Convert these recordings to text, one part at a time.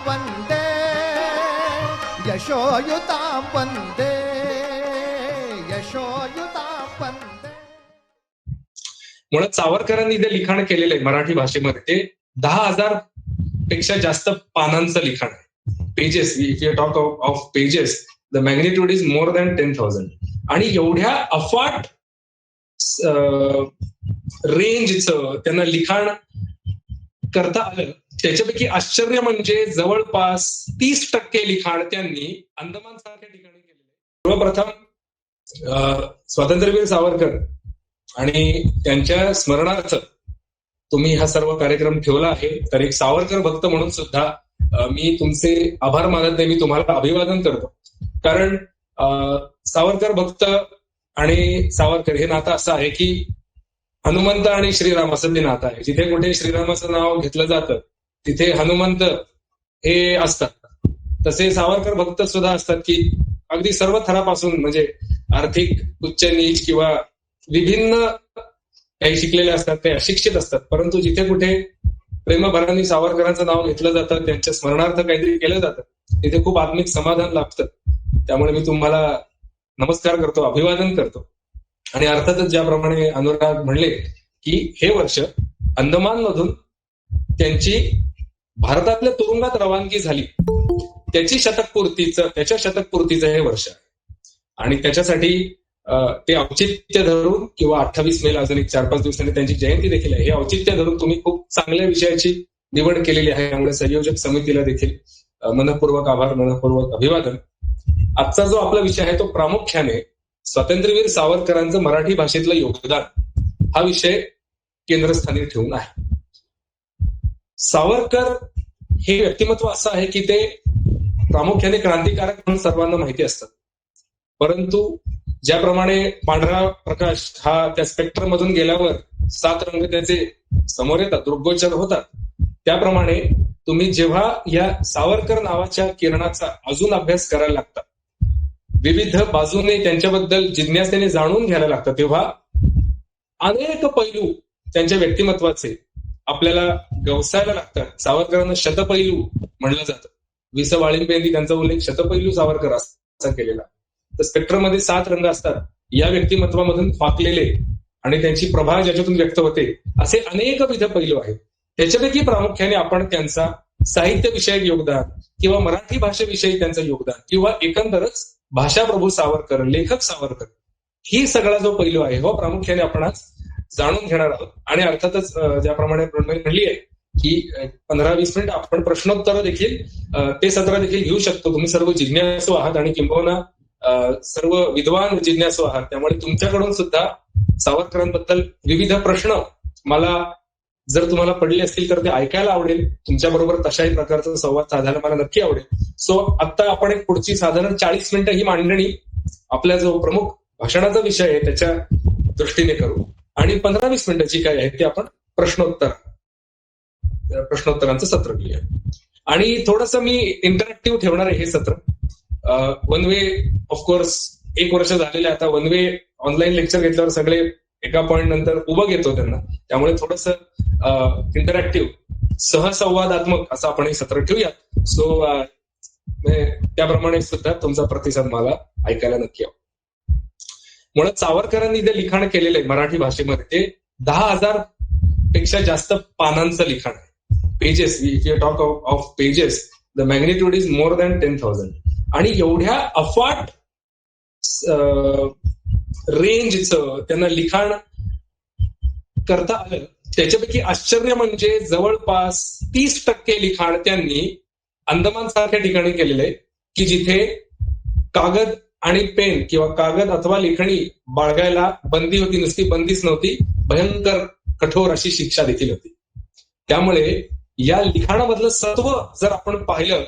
वंदे यशोयुतां वंदे यशोयुतां वंदे. मुळात सावरकरांनी जे लिखाण केलेलं आहे मराठी भाषेमध्ये ते 10,000 पेक्षा जास्त पानांचं लिखाण आहे. Pages, if you talk of pages, the magnitude is more than 10,000. आणि एवढ्या अफाट रेंजचं त्यांना लिखाण करता आलं. त्याच्यापैकी आश्चर्य म्हणजे जवळपास 30% लिखाण त्यांनी अंदमान सारख्या ठिकाणी केलेलं. सर्वप्रथम स्वातंत्र्यवीर सावरकर आणि त्यांच्या स्मरणार्थ तुम्ही हा सर्व कार्यक्रम ठेवला आहे. तर एक सावरकर भक्त म्हणून सुद्धा मी तुमचे आभार मानत नाही, मी तुम्हाला अभिवादन करतो. कारण सावरकर भक्त आणि सावरकर हे नातं असं आहे की हनुमंत आणि श्रीराम असं ते नातं आहे. जिथे कुठे श्रीरामाचं नाव घेतलं जातं तिथे हनुमंत हे असतात. तसे सावरकर भक्त सुद्धा असतात की अगदी सर्व थरापासून, म्हणजे आर्थिक उच्च नीच किंवा विभिन्न काही शिकलेले असतात, ते अशिक्षित असतात, परंतु जिथे कुठे प्रेमभराने सावरकरांचं नाव घेतलं जातं, त्यांच्या स्मरणार्थ काहीतरी केलं जातं, तिथे खूप आत्मिक समाधान लाभतं. त्यामुळे मी तुम्हाला नमस्कार करतो, अभिवादन करतो. आणि अर्थातच ज्याप्रमाणे अनुराग म्हणले की हे वर्ष अंदमानमधून त्यांची भारतातल्या तुरुंगात रवानगी झाली, त्याच्या शतकपूर्तीचं हे वर्ष आहे. आणि त्याच्यासाठी ते औचित्य धरून, किंवा 28 मेला अजून एक 4-5 दिवसांनी त्यांची जयंती देखील आहे, हे औचित्य धरून तुम्ही खूप चांगल्या विषयाची निवड केलेली आहे. त्यामुळे संयोजक समितीला देखील मनःपूर्वक आभार, मनःपूर्वक अभिवादन. आजचा जो आपला विषय आहे तो प्रामुख्याने स्वातंत्र्यवीर सावरकरांचं मराठी भाषेतलं योगदान हा विषय केंद्रस्थानी ठेवून आहे. सावरकर हे व्यक्तिमत्व असं आहे की ते प्रामुख्याने क्रांतिकारक म्हणून सर्वांना माहिती असतात, परंतु ज्याप्रमाणे पांढरा प्रकाश हा त्या स्पेक्ट्रम मधून गेल्यावर 7 रंग त्याचे समोर येतात, दृग्गोचर होतात, त्याप्रमाणे तुम्ही जेव्हा या सावरकर नावाच्या किरणाचा अजून अभ्यास करायला लागता, विविध बाजूने त्यांच्याबद्दल जिज्ञासेने जाणून घ्यायला लागतं, तेव्हा अनेक पैलू त्यांच्या व्यक्तिमत्वाचे आपल्याला गवसायला लागतात. सावरकरांना शतपैलू म्हणलं जातं. वि. स. वाळिंबेंनी त्यांचा उल्लेख शतपैलू सावरकर असा केलेला. तर स्पेक्ट्रममध्ये 7 रंग असतात. या व्यक्तिमत्वामधून फाकलेले आणि त्यांची प्रभा ज्याच्यातून व्यक्त होते असे अनेकविध पैलू आहेत. त्याच्यापैकी प्रामुख्याने आपण त्यांचा साहित्य विषयक योगदान किंवा मराठी भाषेविषयी त्यांचं योगदान किंवा एकंदरच भाषाप्रभू सावरकर, लेखक सावरकर, ही सगळा जो पैलू आहे हो प्रामुख्याने आपण आज जाणून घेणार आहोत. आणि अर्थातच ज्याप्रमाणे म्हणली आहे की 15-20 मिनिट आपण प्रश्नोत्तर देखील ते सत्र देखील घेऊ शकतो. तुम्ही सर्व जिज्ञासू आहात आणि किंबहुना सर्व विद्वान जिज्ञासू आहात, त्यामुळे तुमच्याकडून सुद्धा सावरकरांबद्दल विविध प्रश्न मला जर तुम्हाला पडले असतील तर ते ऐकायला आवडेल. तुमच्याबरोबर तशाही प्रकारचा संवाद साधायला मला नक्की आवडेल. सो आता आपण एक पुढची साधारण 40 मिनिटं ही मांडणी आपल्या जो प्रमुख भाषणाचा विषय आहे त्याच्या दृष्टीने करू आणि 15-20 मिनिटं जी काय आहे ते आपण प्रश्नोत्तरांचं सत्र घेऊया. आणि थोडंसं मी इंटरॅक्टिव्ह ठेवणार आहे हे सत्र. वन वे ऑफकोर्स 1 वर्ष झालेलं आहे आता. वन वे ऑनलाईन लेक्चर घेतल्यावर सगळे एका पॉइंट नंतर उभं घेतो त्यांना, त्यामुळे थोडंसं इंटरॅक्टिव्ह सहसंवादात्मक असं आपण हे सत्र ठेवूयात. सो त्याप्रमाणे सुद्धा तुमचा प्रतिसाद मला ऐकायला नक्की हवा. मुळात सावरकरांनी जे लिखाण केलेलं आहे मराठी भाषेमध्ये ते 10,000 पेक्षा जास्त पानांचं लिखाण आहे. Pages, if you talk of pages, the magnitude is more than 10,000. आणि एवढ्या अफाट रेंजचं त्यांना लिखाण करता आलं. त्याच्यापैकी आश्चर्य म्हणजे जवळपास 30% लिखाण त्यांनी अंदमान सारख्या ठिकाणी केलेलं आहे की जिथे कागद आणि पेन किंवा कागद अथवा लेखणी बाळगायला बंदी होती. नुसती बंदीच नव्हती, भयंकर कठोर अशी शिक्षा देखील होती. त्यामुळे या लिखाणामधलं सत्व जर आपण पाहिलं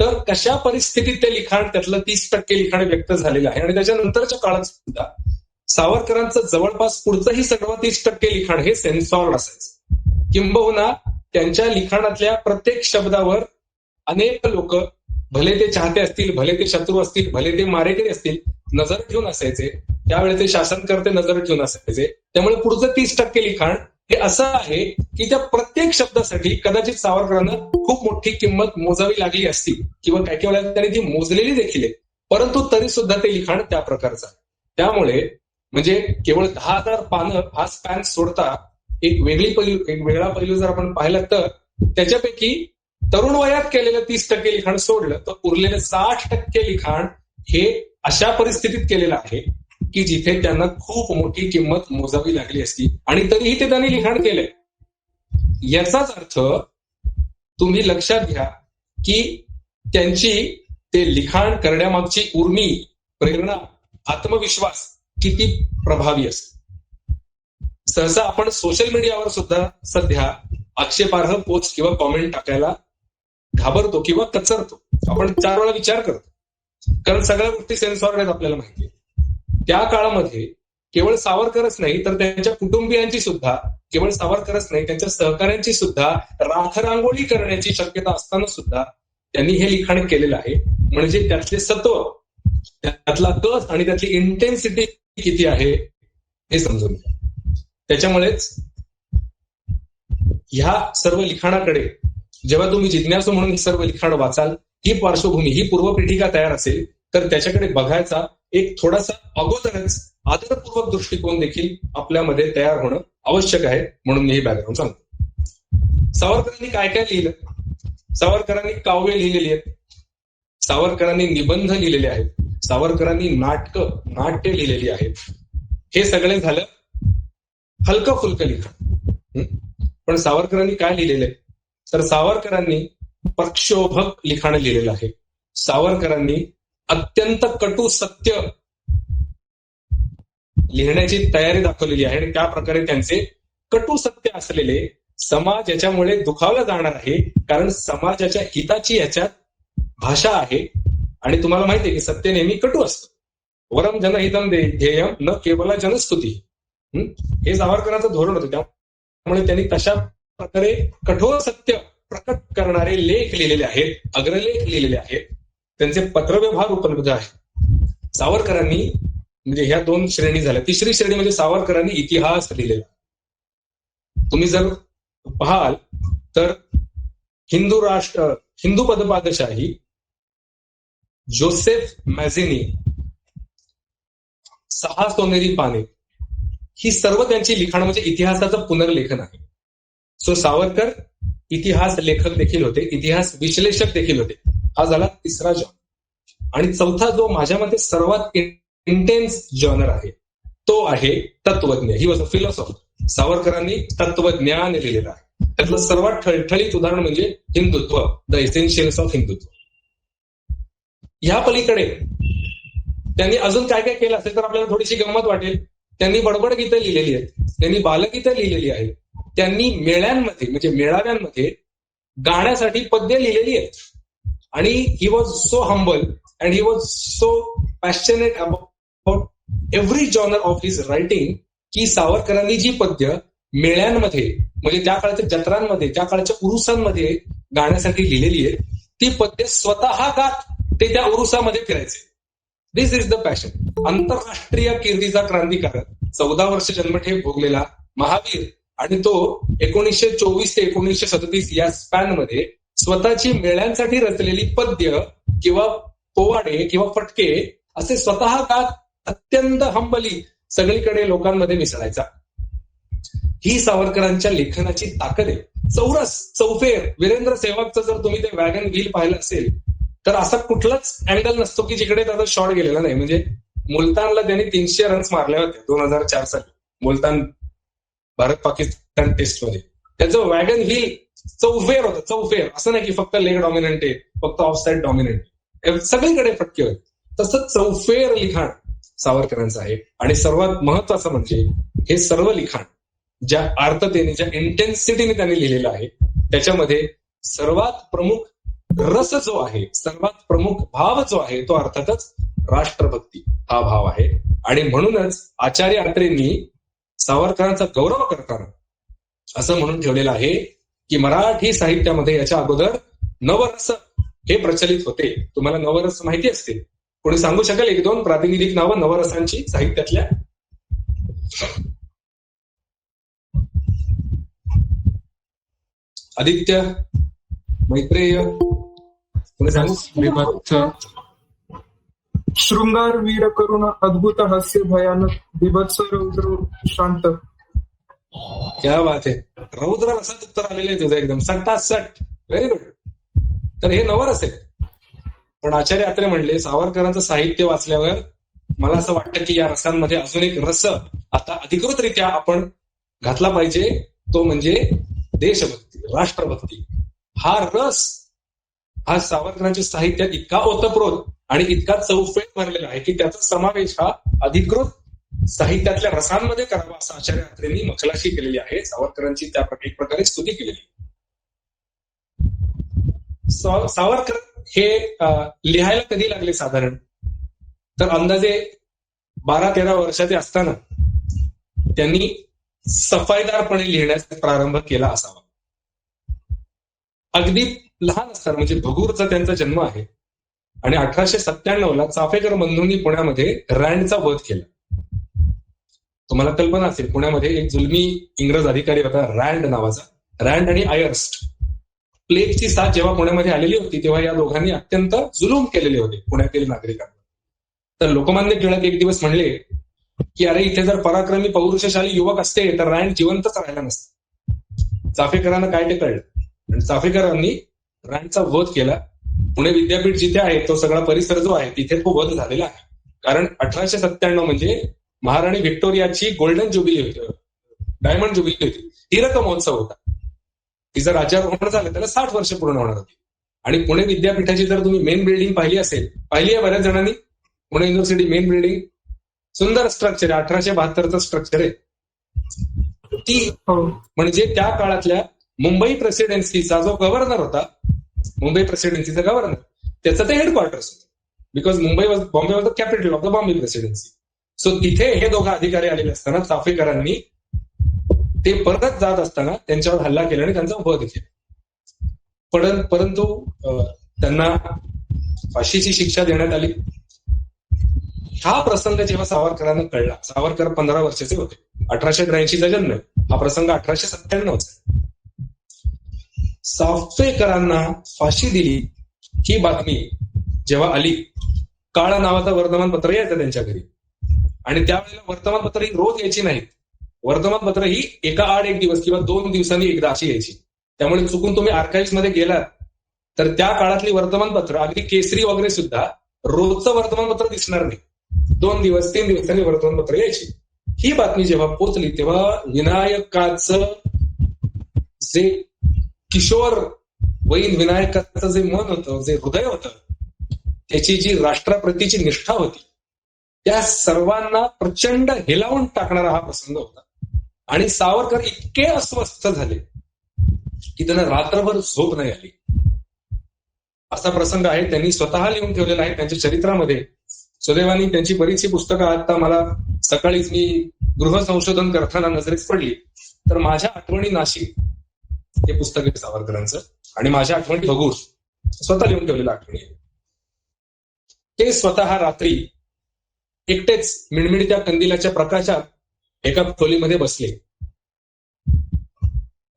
तर कशा परिस्थितीत ते लिखाण, त्यातलं 30% लिखाण व्यक्त झालेलं आहे. आणि त्याच्यानंतरच्या काळात सुद्धा सावरकरांचं जवळपास पुढचंही सर्व 30% लिखाण हे सेन्सॉर्ड असायचं. किंबहुना त्यांच्या लिखाणातल्या प्रत्येक शब्दावर अनेक लोक, भले ते चाहते असतील, भले ते शत्रू असतील, भले ते मारेकरी असतील, नजर ठेवून असायचे. त्यावेळेस ते शासनकर्ते नजर ठेवून असायचे. त्यामुळे पुढचं 30% लिखाण हे असं आहे की त्या प्रत्येक शब्दासाठी कदाचित सावरकरांना खूप मोठी किंमत मोजावी लागली असती किंवा काही काही वेळा त्यांनी ती मोजलेली देखील आहे, परंतु तरी सुद्धा ते लिखाण त्या प्रकारचं आहे. त्यामुळे म्हणजे केवळ 10,000 पानं हा स्पॅन सोडता एक वेगळा पैलू जर आपण पाहिला तर त्याच्यापैकी तरुण वयात केलेलं 30% लिखाण सोडलं तर उरलेलं 60% लिखाण हे अशा परिस्थितीत केलेलं आहे की जिथे त्यांना खूप मोठी किंमत मोजावी लागली असती आणि तरीही ते त्यांनी लिखाण केलंय. याचाच अर्थ तुम्ही लक्षात घ्या की त्यांची ते लिखाण करण्यामागची उर्मी, प्रेरणा, आत्मविश्वास किती प्रभावी असते. सहसा आपण सोशल मीडियावर सुद्धा सध्या आक्षेपार्ह पोस्ट किंवा कॉमेंट टाकायला घाबरतो किंवा कचरतो. आपण 4 वेळा विचार करतो कारण सगळ्या गोष्टी सेन्सॉर्ड आहेत आपल्याला माहिती आहे. त्या काळामध्ये केवळ सावरकरच नाही तर त्यांच्या कुटुंबियांची सुद्धा, केवळ सावरकरच नाही त्यांच्या सहकाऱ्यांची सुद्धा राखरांगोळी करण्याची शक्यता असताना सुद्धा त्यांनी हे लिखाण केलेलं आहे. म्हणजे त्यातले सत्व, त्यातला कस आणि त्यातली इंटेन्सिटी किती आहे हे समजून घ्या. त्याच्यामुळेच ह्या सर्व लिखाणाकडे जेव्हा तुम्ही जिज्ञासू म्हणून हे सर्व लिखाण वाचाल, ही पार्श्वभूमी, ही पूर्वपीठिका तयार असेल तर त्याच्याकडे बघायचा एक थोडासा अगोदरच आदरपूर्वक दृष्टिकोन देखील आपल्यामध्ये तयार होणं आवश्यक आहे. म्हणून मी हे बॅकग्राऊंड सांगतो. सावरकरांनी काय काय लिहिलं? सावरकरांनी काव्य लिहिलेली आहेत, सावरकरांनी निबंध लिहिलेले आहेत, सावरकरांनी नाट्य लिहिलेली आहेत. हे सगळे झालं हलकं फुलकं लिखाण. पण सावरकरांनी काय लिहिलेलं आहे तर सावरकरांनी प्रक्षोभक लिखाण लिहिलेलं आहे. सावरकरांनी अत्यंत कटू सत्य लिहिण्याची तयारी दाखवलेली आहे आणि त्या प्रकारे त्यांचे कटू सत्य असलेले समाज याच्यामुळे दुखावला जाणार आहे कारण समाजाच्या हिताची याच्यात भाषा आहे. आणि तुम्हाला माहिती आहे की सत्य नेहमी कटू असतं. वरम जनहितम ध्येयम न केवला जनस्तुती, हे सावरकरांचं धोरण होतं. त्यामुळे त्यांनी तशा प्रकारे कठोर सत्य प्रकट करणारे लेख लिहिलेले आहेत, अग्रलेख लिहिलेले आहेत. त्यांचे पत्रव्यवहार उपलब्ध आहे. सावरकरांनी म्हणजे ह्या 2 श्रेणी झाल्या. तिसरी श्रेणी म्हणजे सावरकरांनी इतिहास लिहिलेला. तुम्ही जर पाहाल तर हिंदू पदपादशाही, जोसेफ मॅझिनी, 6 सोनेरी पाने, ही सर्व त्यांची लिखाण म्हणजे इतिहासाचं पुनर्लेखन आहे. सो सावरकर इतिहास लेखक देखील होते, इतिहास विश्लेषक देखील होते. हा झाला तिसरा जॉनर. आणि चौथा जो माझ्या मते सर्वात इंटेन्स जॉनर आहे तो आहे तत्वज्ञ. He was a philosopher. सावरकरांनी तत्वज्ञान लिहिलेलं आहे. त्यातलं सर्वात ठळठळीत उदाहरण म्हणजे हिंदुत्व, द एसेन्शियल्स ऑफ हिंदुत्व. ह्या पलीकडे त्यांनी अजून काय काय केलं असेल तर आपल्याला थोडीशी गंमत वाटेल. त्यांनी बडबड गीतं लिहिलेली आहेत, त्यांनी बालगीतं लिहिलेली आहेत, त्यांनी मेळ्यांमध्ये म्हणजे मेळाव्यांमध्ये गाण्यासाठी पद्य लिहिलेली आहेत. आणि he was so humble and he was so passionate about every genre of his writing की सावरकरांनी जी पद्य मेळ्यांमध्ये म्हणजे त्या काळच्या जत्रांमध्ये, त्या काळच्या उरुसांमध्ये गाण्यासाठी लिहिलेली आहे, ती पद्य स्वतः गात ते त्या उरुसामध्ये फिरायचे. दिस इज द पॅशन. आंतरराष्ट्रीय कीर्तीचा क्रांतिकारक, 14 वर्ष जन्मठेप भोगलेला महावीर आणि तो 1924 ते 1937 या स्पॅनमध्ये स्वतःची मेळ्यांसाठी रचलेली पद्य किंवा पोवाडे किंवा फटके असे स्वतः गात अत्यंत हंबली सगळीकडे लोकांमध्ये मिसळायचा. ही सावरकरांच्या लेखनाची ताकद आहे. चौरस, चौफेर, वीरेंद्र सेहवागचं जर तुम्ही ते वॅगन व्हील पाहिलं असेल तर असा कुठलाच अँगल नसतो की जिकडे त्याचा शॉट गेलेला नाही. म्हणजे मुलतानला त्यांनी 300 रन्स मारले होते 2004 साली मुलतान भारत पाकिस्तान टेस्टमध्ये. त्याचं वॅगन व्हील चौफेर होतं, चौफेर. असं नाही की फक्त लेग डॉमिनंट आहे, फक्त ऑफ साईड डॉमिनंट आहे, सगळीकडे फटके होते. तसं चौफेर लिखाण सावरकरांचं आहे. आणि सर्वात महत्वाचं म्हणजे हे सर्व लिखाण ज्या अर्थतेने, ज्या इंटेन्सिटीने त्यांनी लिहिलेलं आहे त्याच्यामध्ये सर्वात प्रमुख रस जो आहे, सर्वात प्रमुख भाव जो आहे तो अर्थातच राष्ट्रभक्ती हा भाव आहे. आणि म्हणूनच आचार्य अत्रेंनी सावरकरांचा गौरव करताना असं म्हणून ठेवलेलं आहे की मराठी साहित्यामध्ये याच्या अगोदर नवरस हे प्रचलित होते. तुम्हाला नवरस माहिती असतील? कोणी सांगू शकेल 1-2 प्रातिनिधिक नावं नवरसांची साहित्यातल्या? आदित्य, मैत्रेय, कोणी सांगू? विभक्त शृंगार वीर करुण अद्भुत हास्य भयानक बिभत्स रौद्र शांत. क्या बात आहे. रौद्र रसात उत्तर आलेलं आहे तुझं एकदम सट. Very good. तर हे नवरस आहे. पण आचार्य अत्रे म्हणले सावरकरांचं साहित्य वाचल्यावर मला असं वाटतं की या रसांमध्ये अजून एक रस आता अधिकृतरित्या आपण घातला पाहिजे, तो म्हणजे देशभक्ती, राष्ट्रभक्ती. हा रस हा सावरकरांच्या साहित्यात इतका ओतप्रोत आणि इतका चौफेट भरलेला आहे की त्याचा समावेश हा अधिकृत साहित्यातल्या रसांमध्ये करावा असं आचार्य अत्रेंनी मखलाशी केलेली आहे. सावरकरांची त्या एक प्रकारे स्तुती केलेली. सावरकर हे लिहायला कधी लागले साधारण तर अंदाजे 12-13 वर्षाचे असताना त्यांनी सफाईदारपणे लिहिण्यास प्रारंभ केला असावा. अगदी लहान असताना म्हणजे भगूरचा त्यांचा जन्म आहे आणि 1897ला चाफेकर बंधूंनी पुण्यामध्ये रँडचा वध केला. तुम्हाला कल्पना असेल, पुण्यामध्ये एक जुलमी इंग्रज अधिकारी होता रँड नावाचा. रँड आणि आयर्स्ट. प्लेगची साथ जेव्हा पुण्यामध्ये आलेली होती तेव्हा या दोघांनी अत्यंत जुलूम केलेले होते पुण्यातील नागरिकांना. तर लोकमान्य टिळक एक दिवस म्हणले की अरे इथे जर पराक्रमी पौरुषशाली युवक असते तर रँड जिवंतच राहिला नसता. चाफेकरांना काय ते कळलं आणि चाफेकरांनी रँडचा वध केला. पुणे विद्यापीठ जिथे आहे तो सगळा परिसर जो आहे तिथे तो वध झालेला आहे. कारण 1897 म्हणजे महाराणी व्हिक्टोरियाची गोल्डन ज्युबिली होती, डायमंड ज्युबिली होती, हीरक महोत्सव होता. तिचं राज्यारोहण झालं त्याला 60 वर्ष पूर्ण होणार होती. आणि पुणे विद्यापीठाची जर तुम्ही मेन बिल्डिंग पाहिली आहे बऱ्याच जणांनी, पुणे युनिव्हर्सिटी मेन बिल्डिंग सुंदर स्ट्रक्चर आहे, 1872चं स्ट्रक्चर आहे. ती म्हणजे त्या काळातल्या मुंबई प्रेसिडेन्सीचा जो गव्हर्नर होता, मुंबई प्रेसिडेन्सीचा गव्हर्नर, त्याचं ते हेडक्वार्टर्स होतं. Because Bombay was the capital of the Bombay presidency. So तिथे हे दोघं अधिकारी आलेले असताना चाफेकरांनी ते परत जात असताना त्यांच्यावर हल्ला केला आणि त्यांचा वध केला. परंतु त्यांना फाशीची शिक्षा देण्यात आली. हा प्रसंग जेव्हा सावरकरांना कळला, सावरकर 15 वर्षाचे होते, 1883चा जन्म, हा प्रसंग 1897चा. चाफेकरांना फाशी दिली ही बातमी जेव्हा आली, काळ नावाचं वर्तमानपत्र यायचं त्यांच्या घरी. आणि त्यावेळेला वर्तमानपत्र ही रोज यायची नाहीत. वर्तमानपत्र ही एका आड एक दिवस किंवा 2 दिवसांनी एकदा अशी यायची. त्यामुळे चुकून तुम्ही आर्काइव्ह मध्ये गेलात तर त्या काळातली वर्तमानपत्र, अगदी केसरी वगैरे सुद्धा रोजचं वर्तमानपत्र दिसणार नाही. 2 दिवस 3 दिवसांनी वर्तमानपत्र यायची. ही बातमी जेव्हा पोचली तेव्हा विनायकाचं जे किशोर वयीन विनायकाचं जे मन होतं, जे हृदय होतं, त्याची जी राष्ट्राप्रतीची निष्ठा होती, त्या सर्वांना प्रचंड हेलावून टाकणारा हा प्रसंग होता. आणि सावरकर इतके अस्वस्थ झाले की त्यांना रात्रभर झोप नाही आली. असा प्रसंग आहे, त्यांनी स्वतः लिहून ठेवलेला आहे त्यांच्या चरित्रामध्ये. सुदैवानी त्यांची बरीचशी पुस्तकं आता मला सकाळीच मी गृह संशोधन करताना नजरेस पडली तर माझ्या आठवणी नाशिक हे पुस्तक आहे सावरकरांचं, आणि माझ्या आठवणी भगूर, स्वतः लिहून ठेवलेलं आठवणी आहे. ते स्वतः रात्री एकटेच मिणमिणत्या कंदिलाच्या प्रकाशात एका खोलीमध्ये बसले.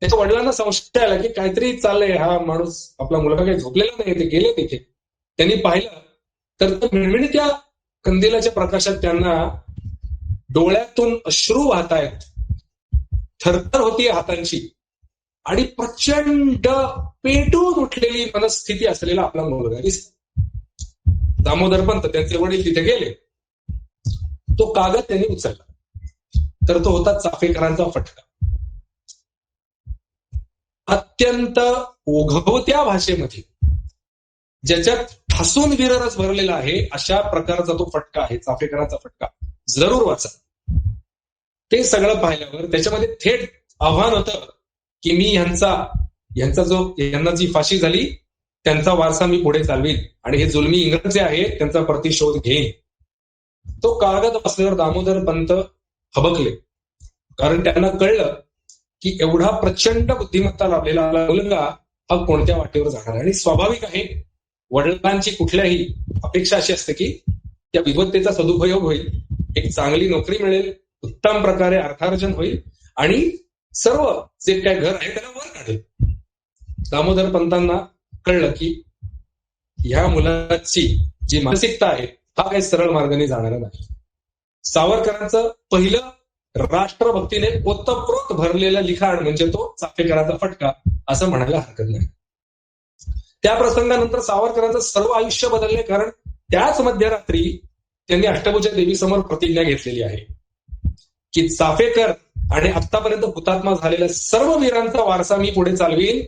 त्याच्या वडिलांना संशय आला की काहीतरी चाललंय, हा माणूस, आपला मुलगा काही झोपलेला नाही, ते गेले तिथे. त्यांनी पाहिलं तर मिणमिणत्या कंदिलाच्या प्रकाशात त्यांना डोळ्यातून अश्रू वाहतायत, थरथर होतीये हातांची, आणि प्रचंड पेटून उठलेली मनस्थिती असलेला आपला मुलगा दिसतो. दामोदरपंत त्यांचे वडील तिथे गेले. तो कागद त्यांनी उचलला तर तो होता चाफेकरांचा फटका. अत्यंत ओघवत्या भाषेमध्ये ज्याच्यात ठासून विररस भरलेला आहे अशा प्रकारचा तो फटका आहे, चाफेकरांचा फटका. जरूर वाचा. ते सगळं पाहिल्यावर त्याच्यामध्ये थेट आव्हान होतं की मी यांना जी फाशी झाली त्यांचा वारसा मी पुढे चालवीन आणि हे जुलमी इंग्रज जे आहेत त्यांचा प्रतिशोध घेईन. तो कागद वाचल्यावर दामोदर पंत हबकले, कारण त्यांना कळलं की एवढा प्रचंड बुद्धिमत्ता लाभलेला मुलगा हा कोणत्या वाटेवर जाणार. आणि स्वाभाविक आहे, वडिलांची कुठल्याही अपेक्षा अशी असते की त्या विद्वत्तेचा सदुपयोग होईल, एक चांगली नोकरी मिळेल, उत्तम प्रकारे अर्थार्जन होईल आणि सर्व जे काय घर आहे त्याला वर काढेल. दामोदर पंतांना कळलं की ह्या मुलाची जी मानसिकता आहे हा काही सरळ मार्गाने जाणारा नाही. सावरकरांचं पहिलं राष्ट्रभक्तीने ओतप्रोत भरलेलं लिखाण म्हणजे तो चाफेकरांचा फटका असं म्हणायला हरकत नाही. त्या प्रसंगानंतर सावरकरांचं सर्व आयुष्य बदलले, कारण त्याच मध्यरात्री त्यांनी अष्टभुजा देवीसमोर प्रतिज्ञा घेतलेली आहे की चाफेकर आणि आतापर्यंत हुतात्मा झालेल्या सर्व वीरांचा वारसा मी पुढे चालवीन.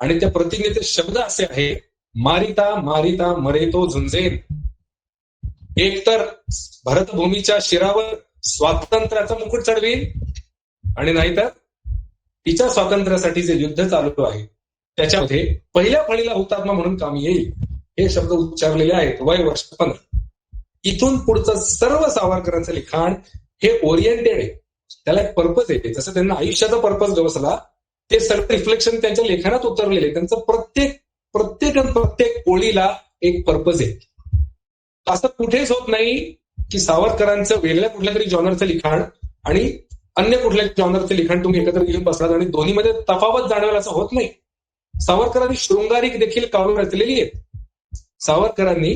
आणि त्या प्रतिज्ञेचे शब्द असे आहे, मारिता मारिता मरे तो झुंजेन. एकतर भरतभूमीच्या शिरावर स्वातंत्र्याचा मुकुट चढवीन आणि नाहीतर तिच्या स्वातंत्र्यासाठी जे युद्ध चालू आहे त्याच्यामध्ये पहिल्या फळीला हुतात्मा म्हणून कामी येईल. हे शब्द उच्चारलेले आहेत. वय वर्ष 15. इथून पुढचं सर्व सावरकरांचं लिखाण हे ओरिएंटेड आहे, त्याला एक पर्पज आहे. जसं त्यांना आयुष्याचा पर्पज गवसला ते सगळं रिफ्लेक्शन त्यांच्या लेखनात उतरलेले. त्यांचं प्रत्येक ओळीला एक पर्पज आहे. असं कुठेच होत नाही की सावरकरांचं वेगळ्या कुठल्या तरी जॉनरचं लिखाण आणि अन्य कुठल्या जॉनरचं लिखाण तुम्ही एकत्र घेऊन बसलात आणि दोन्हीमध्ये तफावत जाणवेल असं होत नाही. सावरकरांनी शृंगारिक देखील काव्य रचलेली आहेत. सावरकरांनी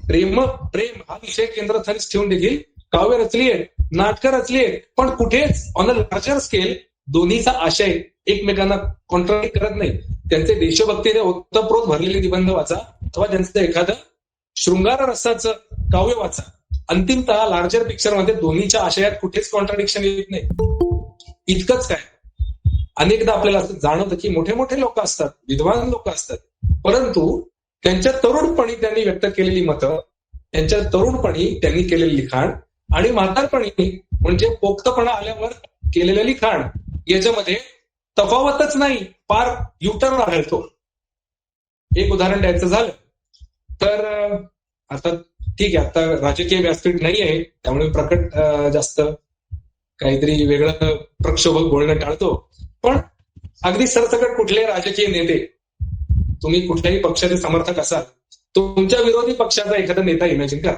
प्रेम हा विषय केंद्रस्थानी ठेवून देखील काव्य रचली आहेत, नाटकं रचली आहेत, पण कुठेच ऑन अ लार्जर स्केल दोन्हीचा आशय एकमेकांना कॉन्ट्राडिक्ट करत नाही. त्यांचे देशभक्तीने ओतप्रोत भरलेले निबंध वाचा अथवा त्यांचं एखादं शृंगार रसाचं काव्य वाचा. अंतिमतः लार्जर पिक्चरमध्ये दोन्हीच्या आशयात कुठेच कॉन्ट्राडिक्शन येत नाही. इतकंच काय, अनेकदा आपल्याला असं जाणवतं की मोठे मोठे लोक असतात, विद्वान लोक असतात, परंतु त्यांच्या तरुणपणी त्यांनी व्यक्त केलेली मतं, त्यांच्या तरुणपणी त्यांनी केलेलं लिखाण आणि म्हातारपणी म्हणजे पोक्तपणा आल्यावर केलेलं लिखाण याच्यामध्ये तफावतच नाही, पार युटर्न आढळतो. एक उदाहरण द्यायचं झालं तर आता ठीक आहे, आता राजकीय व्यासपीठ नाही आहे त्यामुळे प्रकट जास्त काहीतरी वेगळं प्रक्षोभक बोलणं टाळतो. पण अगदी सरसकट कुठले राजकीय नेते, तुम्ही कुठल्याही पक्षाचे समर्थक असाल, तुमच्या विरोधी पक्षाचा एखादा नेता इमॅजिन करा.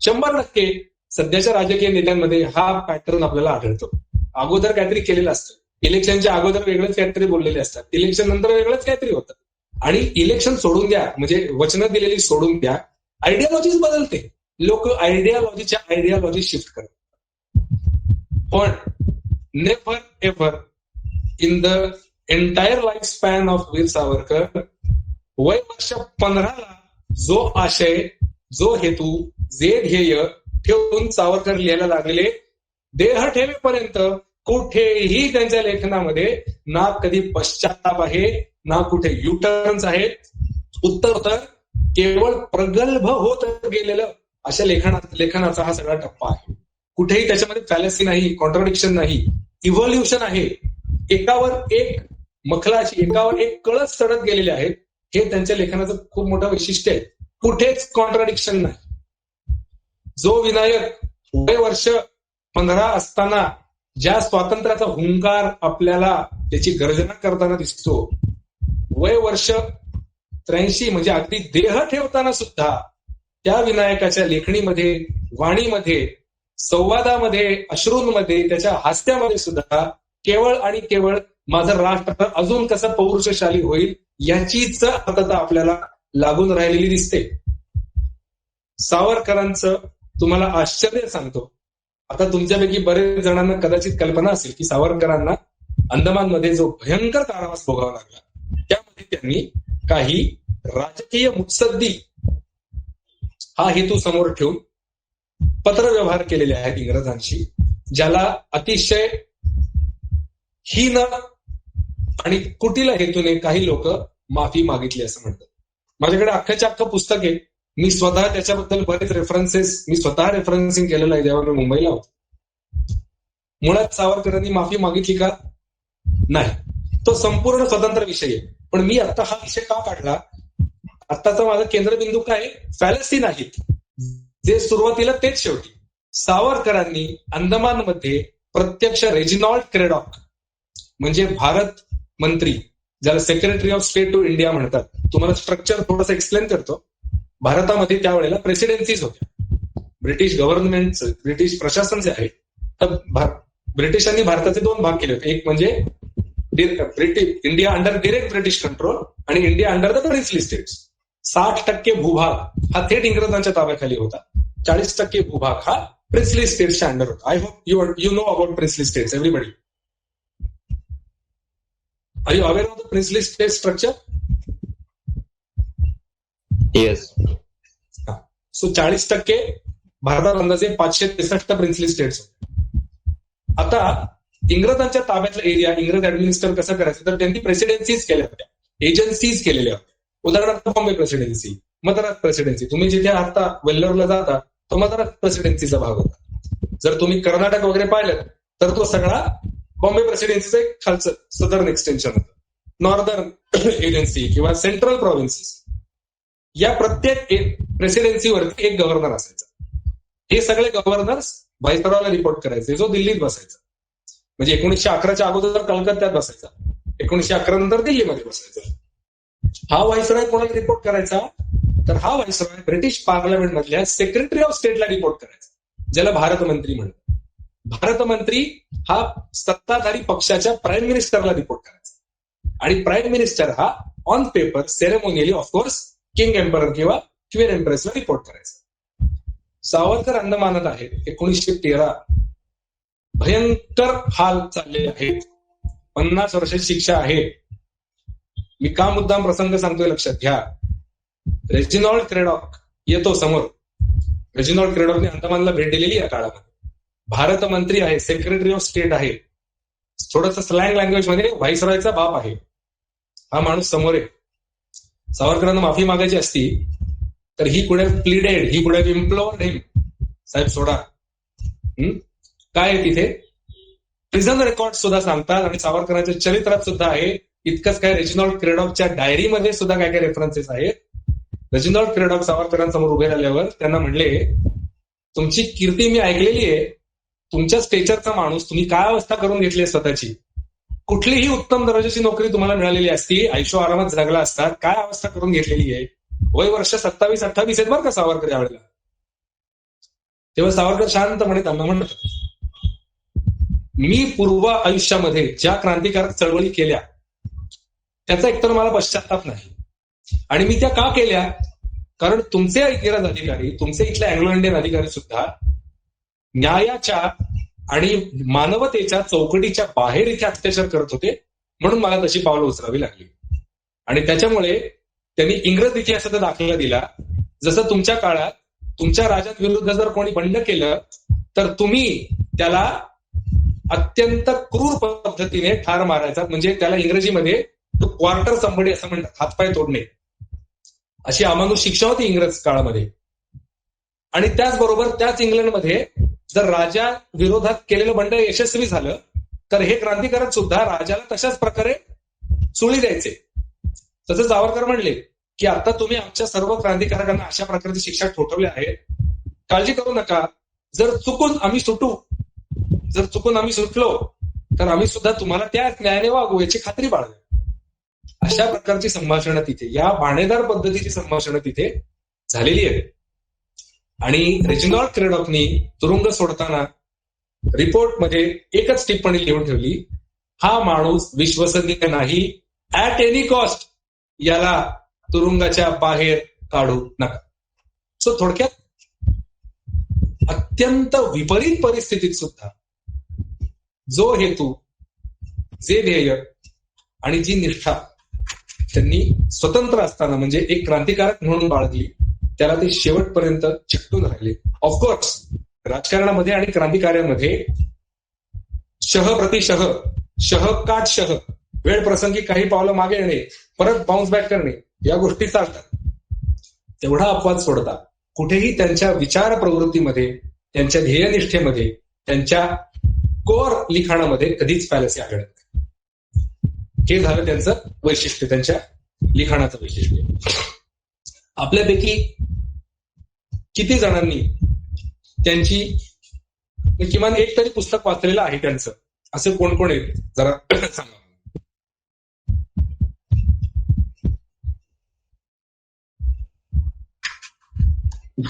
100% सध्याच्या राजकीय नेत्यांमध्ये हा पॅटर्न आपल्याला आढळतो. अगोदर काहीतरी केलेलं असतं, इलेक्शनच्या अगोदर वेगळंच काहीतरी बोललेले असतात, इलेक्शन नंतर वेगळंच काहीतरी होतं. आणि इलेक्शन सोडून द्या, म्हणजे वचनं दिलेली सोडून द्या, आयडियोलॉजीच बदलते. लोक आयडियोलॉजी शिफ्ट करतात. पण never ever in the entire life span of Veer Savarkar वय वर्ष 15ला जो आशय, जो हेतू, जे ध्येय ठेवून सावरकर लिहायला लागलेले, देह ठेवेपर्यंत कुठेही त्यांच्या लेखनामध्ये ना कधी पश्चाताप आहे, ना कुठे युटर्न्स आहेत. उत्तर केवळ प्रगल्भ होत गेलेलं अशा लेखनाचा हा सगळा टप्पा आहे. कुठेही त्याच्यामध्ये फॅलसी नाही, कॉन्ट्राडिक्शन नाही, इव्हॉल्युशन आहे. एकावर एक मखलाची, एकावर एक कळस चढत गेलेले आहेत. हे त्यांच्या लेखनाचं खूप मोठं वैशिष्ट्य आहे. कुठेच कॉन्ट्राडिक्शन नाही. जो विनायक वय वर्ष 15 असताना ज्या स्वातंत्र्याचा हुंकार आपल्याला त्याची गर्जना करताना दिसतो, वय वर्ष 83 म्हणजे अगदी देह ठेवताना सुद्धा त्या विनायकाच्या लेखणीमध्ये, वाणीमध्ये, संवादामध्ये, अश्रूंमध्ये, त्याच्या हास्यामध्ये सुद्धा केवळ आणि केवळ माझं राष्ट्र अजून कसं पौरुषशाली होईल याचीच आर्तता आपल्याला लागून राहिलेली दिसते. सावरकरांचं तुम्हाला आश्चर्य सांगतो, आता तुमच्यापैकी बरेच जणांना कदाचित कल्पना असेल की सावरकरांना अंदमानमध्ये जो भयंकर कारावास भोगावा लागला त्यामध्ये त्यांनी काही राजकीय मुत्सद्दी हा हेतू समोर ठेवून पत्रव्यवहार केलेले आहेत इंग्रजांशी, ज्याला अतिशय हीन आणि कुटील हेतूने काही लोक माफी मागितली असं म्हणतात. माझ्याकडे अख्खच्या अख्खं पुस्तक आहे. मी स्वतः त्याच्याबद्दल बरेच रेफरन्सेस मी स्वतः रेफरन्सिंग केलेलं आहे जेव्हा मी मुंबईला होतो. मुळात सावरकरांनी माफी मागितली का? नाही, तो संपूर्ण स्वतंत्र विषय आहे. पण मी आता हा विषय का काढला, आत्ताचा माझा केंद्रबिंदू काय, फॅलसी नाहीत, जे सुरुवातीला तेच शेवटी. सावरकरांनी अंदमानमध्ये प्रत्यक्ष रेजिनॉल्ड क्रेडॉक म्हणजे भारत मंत्री, ज्याला secretary of state to India म्हणतात, तुम्हाला स्ट्रक्चर थोडंसं एक्सप्लेन करतो. भारतामध्ये त्यावेळेला प्रेसिडेन्सीज होत्या, ब्रिटिश गव्हर्नमेंट, ब्रिटिश प्रशासन जे आहे, तर ब्रिटिशांनी भारताचे 2 भाग केले होते. एक म्हणजे India under direct British control आणि India under the princely states. 60% भूभाग हा थेट इंग्रजांच्या ताब्याखाली होता. 40% भूभाग हा प्रिन्सली स्टेट्सच्या अंडर होता. I hope you know about princely states everybody. Are you aware of the princely state structure? Yes. So 40% भारतात अंदाजे 563 प्रिन्सली स्टेट्स होते. आता इंग्रजांच्या ताब्यातला एरिया इंग्रज ऍडमिनिस्टर कसं करायचं तर त्यांनी प्रेसिडेन्सीज केल्या होत्या, एजन्सीज केलेल्या होत्या. उदाहरणार्थ बॉम्बे प्रेसिडेन्सी, मद्रास प्रेसिडेन्सी. तुम्ही जिथे आता वेल्लोरला जाता तो मद्रास प्रेसिडेन्सीचा भाग होता. जर तुम्ही कर्नाटक वगैरे पाहिलं तर तो सगळा बॉम्बे प्रेसिडेन्सीचं एक खालचं सदर्न एक्सटेन्शन होतं. नॉर्दर्न एजन्सी किंवा सेंट्रल प्रोव्हिन्सेस या प्रत्येक प्रेसिडेन्सीवरती एक गव्हर्नर असायचा. हे सगळे गव्हर्नर्स व्हाईसरॉयला रिपोर्ट करायचे, जो दिल्लीत बसायचा. म्हणजे 1911च्या अगोदर कलकत्त्यात बसायचा, 1911 नंतर दिल्लीमध्ये बसायचा. हा व्हाईसरॉय कोणाला रिपोर्ट करायचा तर हा व्हाईसरॉय ब्रिटिश पार्लमेंट मधल्या सेक्रेटरी ऑफ स्टेटला रिपोर्ट करायचा, ज्याला भारत मंत्री म्हणतात. भारत मंत्री हा सत्ताधारी पक्षाच्या प्राईम मिनिस्टरला रिपोर्ट करायचा आणि प्राईम मिनिस्टर हा on paper ceremonially of course king emperor किंवा क्वीन एम्प्रेसला रिपोर्ट करायचा. सावरकर अंदमानात आहे. 1913 भयंकर हाल चालले आहेत. 50 वर्षाची शिक्षा आहे. मी का मुद्दाम प्रसंग सांगतोय लक्षात घ्या. रेजिनॉल्ड क्रेडॉक येतो समोर. रेजिनॉल्ड क्रेडॉकने अंदमानला भेट दिलेली या काळामध्ये. भारत मंत्री आहे, सेक्रेटरी ऑफ स्टेट आहे. थोडंसं स्लँग लँग्वेज मध्ये व्हाईसरॉयचा बाप आहे. हा माणूस समोर आहे. सावरकरांना माफी मागायची असती तर he could have pleaded, he could have इम्प्लोर्ड हिम. साहेब सोडा. काय आहे तिथे प्रिझन रेकॉर्ड सुद्धा सांगतात आणि सावरकरांच्या चरित्रात सुद्धा आहे. इतकंच काय रेजिनॉल्ड क्रेडॉकच्या डायरीमध्ये सुद्धा काय काय रेफरन्सेस आहेत. रेजिनॉल्ड क्रेडॉक सावरकरांसमोर उभे राहिल्यावर त्यांना म्हणले, तुमची कीर्ती मी ऐकलेली आहे. तुमच्या स्टेचरचा माणूस, तुम्ही काय अवस्था करून घेतली स्वतःची. कुठलीही उत्तम दर्जाची नोकरी तुम्हाला मिळालेली असती, आयुष्य आरामात जगला असतात. काय अवस्था करून घेतलेली आहे. वय वर्ष 27-28 आहेत बरं का सावरकर यावेळेला. तेव्हा सावरकर शांतपणे त्यांना म्हणतात, मी पूर्व आयुष्यामध्ये ज्या क्रांतिकारक चळवळी केल्या त्याचा एकतर मला पश्चाताप नाही. आणि मी त्या का केल्या कारण तुमचे इंग्रज अधिकारी, तुमचे इथले अँग्लो इंडियन अधिकारी सुद्धा न्यायाच्या आणि मानवतेच्या चौकटीच्या बाहेर इथे अत्याचार करत होते. म्हणून मला तशी पावलं उचलावी लागली. आणि त्याच्यामुळे त्यांनी इंग्रज इतिहासाचा दाखला दिला. जसं तुमच्या काळात तुमच्या राजांविरुद्ध जर कोणी बंड केलं तर तुम्ही त्याला अत्यंत क्रूर पद्धतीने ठार मारायचा. म्हणजे त्याला इंग्रजीमध्ये क्वार्टर संबडी असं म्हणतात, हातपाय तोडणे, अशी अमानुष शिक्षा होती इंग्रज काळामध्ये. आणि त्याचबरोबर त्याच इंग्लंडमध्ये जर राजा विरोधात केलेलं बंड यशस्वी झालं तर हे क्रांतिकारक सुद्धा राजाला तशाच प्रकारे चुळी द्यायचे. तसं सावरकर म्हणले की आता तुम्ही आमच्या सर्व क्रांतिकारकांना अशा प्रकारची शिक्षा ठोठवल्या आहेत, काळजी करू नका. जर चुकून आम्ही सुटलो तर आम्ही सुद्धा तुम्हाला त्या न्यायाने वागू याची खात्री बाळगू. अशा प्रकारची संभाषणं तिथे, या बाणेदार पद्धतीची संभाषणं तिथे झालेली आहेत. आणि रेजिनॉल्ड क्रेडॉकनी तुरुंग सोडताना रिपोर्टमध्ये एकच टिप्पणी लिहून ठेवली, हा माणूस विश्वसनीय नाही, ऍट एनी कॉस्ट याला तुरुंगाच्या बाहेर काढू नका. सो थोडक्यात अत्यंत विपरीत परिस्थितीत सुद्धा जो हेतू, जे ध्येय आणि जी निष्ठा त्यांनी स्वतंत्र असताना म्हणजे एक क्रांतिकारक म्हणून बाळगली, त्याला ते शेवटपर्यंत चिकटून राहिले. ऑफकोर्स राजकारणामध्ये आणि क्रांतिकार्यामध्ये शह प्रतिशह, शह काट शह, वेळ प्रसंगी काही पावलं मागे येणे, परत बाउन्स बॅक करणे, या गोष्टी चालतात. तेवढा अपवाद सोडता कुठेही त्यांच्या विचार प्रवृत्तीमध्ये, त्यांच्या ध्येयनिष्ठेमध्ये, त्यांच्या कोर लिखाणामध्ये कधीच फॅलसी आढळत नाही. हे झालं त्यांचं वैशिष्ट्य, त्यांच्या लिखाणाचं वैशिष्ट्य. आपल्यापैकी किती जणांनी त्यांची किमान एक तरी पुस्तक वाचलेलं आहे त्यांचं, असे कोण कोण आहेत जरा सांगा.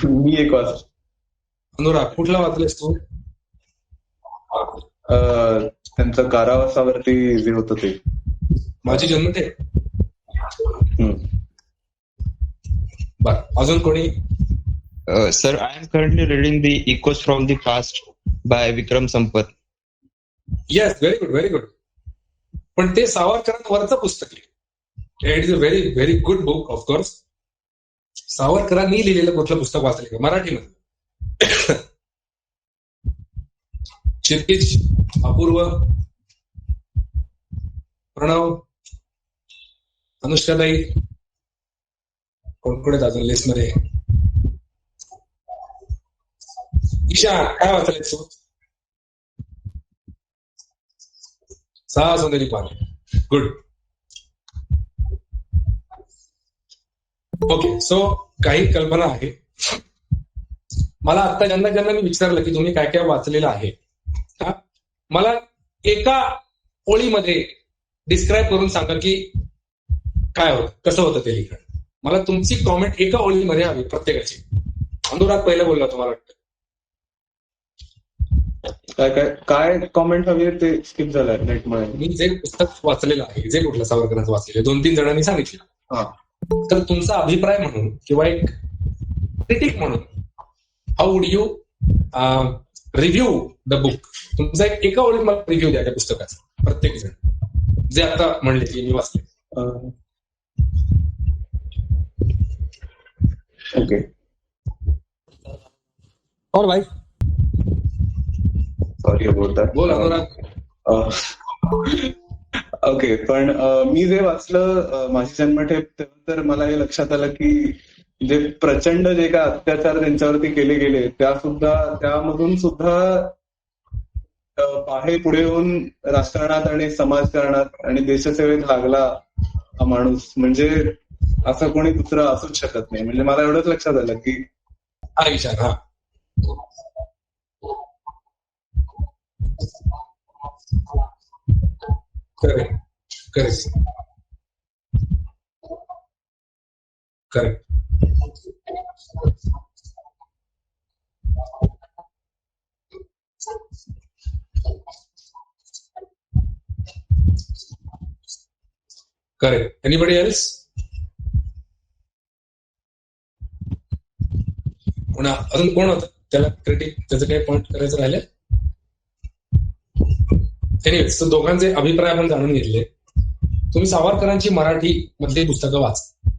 मी एक वाच. अनुराग, कुठला वाचलेस तू? त्यांचं कारावासावरती जे होतं ते. माझी जन्मते. हम्म. बर, अजून कोणी? Sir, I am currently reading the Echoes from the Past by Vikram Sampath. Yes, very good, very good. पण ते सावरकरांवरचं पुस्तक आहे. It is a very very good book. Of course सावरकरांनी लिहिलेलं कुठलं पुस्तक वाचले का मराठीमध्ये? क्षितिज, अपूर्व, प्रणव, अनुष्काताई, कोण कोण आहेत अजून लिस्ट मध्ये? ईशा, काय वाचलंय तू? 6 सोनेरी पाने. गुड. ओके, सो काही कल्पना आहे. मला आता ज्यांना ज्यांना मी विचारलं की तुम्ही काय काय वाचलेलं आहे, मला एका ओळीमध्ये डिस्क्राईब करून सांगा की काय होतं, कसं होतं ते लिखाण. मला तुमची कॉमेंट एका ओळीमध्ये हवी प्रत्येकाची. अनुराग पहिला बोलला, तुम्हाला वाटतं? काय काय काय कॉमेंट हवी आहे ते स्किप झालंय नेटमुळे. मी जे पुस्तक वाचलेलं आहे, जे कुठलं सावरकरांचं वाचलेलं 2-3 जणांनी सांगितलं. हा. तर तुमचा अभिप्राय म्हणून किंवा एक क्रिटिक म्हणून how would you review the book? तुमचा एका ओळीत मला रिव्ह्यू द्या त्या पुस्तकाचा, प्रत्येक जण जे आता म्हणले की मी वाचले. ओके. और भाई सॉरी अबाउट दॅट. बोल अनुराग. ओके, पण मी जे वाचलं माझी जन्मठेप, तेव्हा तर मला हे लक्षात आलं की जे प्रचंड जे काय अत्याचार त्यांच्यावरती केले गेले त्यामधून सुद्धा बाहेर पुढे येऊन राजकारणात आणि समाजकारणात आणि देशसेवेत लागला हा माणूस. म्हणजे असं कोणी दुसरं असूच शकत नाही. म्हणजे मला एवढंच लक्षात आलं की हा विचार. हा, correct correct correct. Correct. Anybody else? अजून कोण होतं त्याला क्रिटिक, त्याचं काही पॉईंट करायचं राहिले? एनिवेज, तर दोघांचे अभिप्राय आपण जाणून घेतले. तुम्ही सावरकरांची मराठी मधली पुस्तकं वाचा.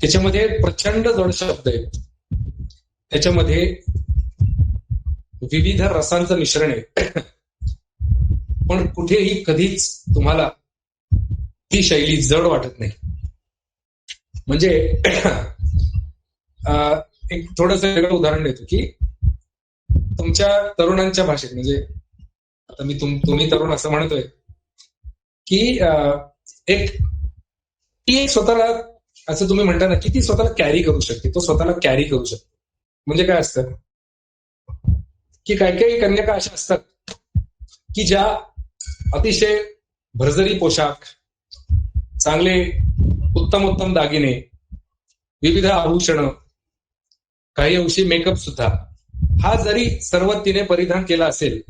त्याच्यामध्ये प्रचंड जड शब्द आहेत, त्याच्यामध्ये विविध रसांचं मिश्रण आहे, पण कुठेही कधीच तुम्हाला ती शैली जड वाटत नाही. म्हणजे एक थोडंसं वेगळं उदाहरण देतो की तुमच्या तरुणांच्या भाषेत, म्हणजे आता मी तुम्ही तरुण असं म्हणतोय की ती स्वतःला, असं तुम्ही म्हणता ना की ती स्वतःला कॅरी करू शकते, तो स्वतःला कॅरी करू शकतो. म्हणजे काय असतं की काही काही कन्यका अशा असतात की ज्या अतिशय भरजरी पोशाख, चांगले उत्तम दागिने, विविध आभूषणं, काही अंशी मेकअप सुद्धा, हा जरी सर्व तिने परिधान केला असेल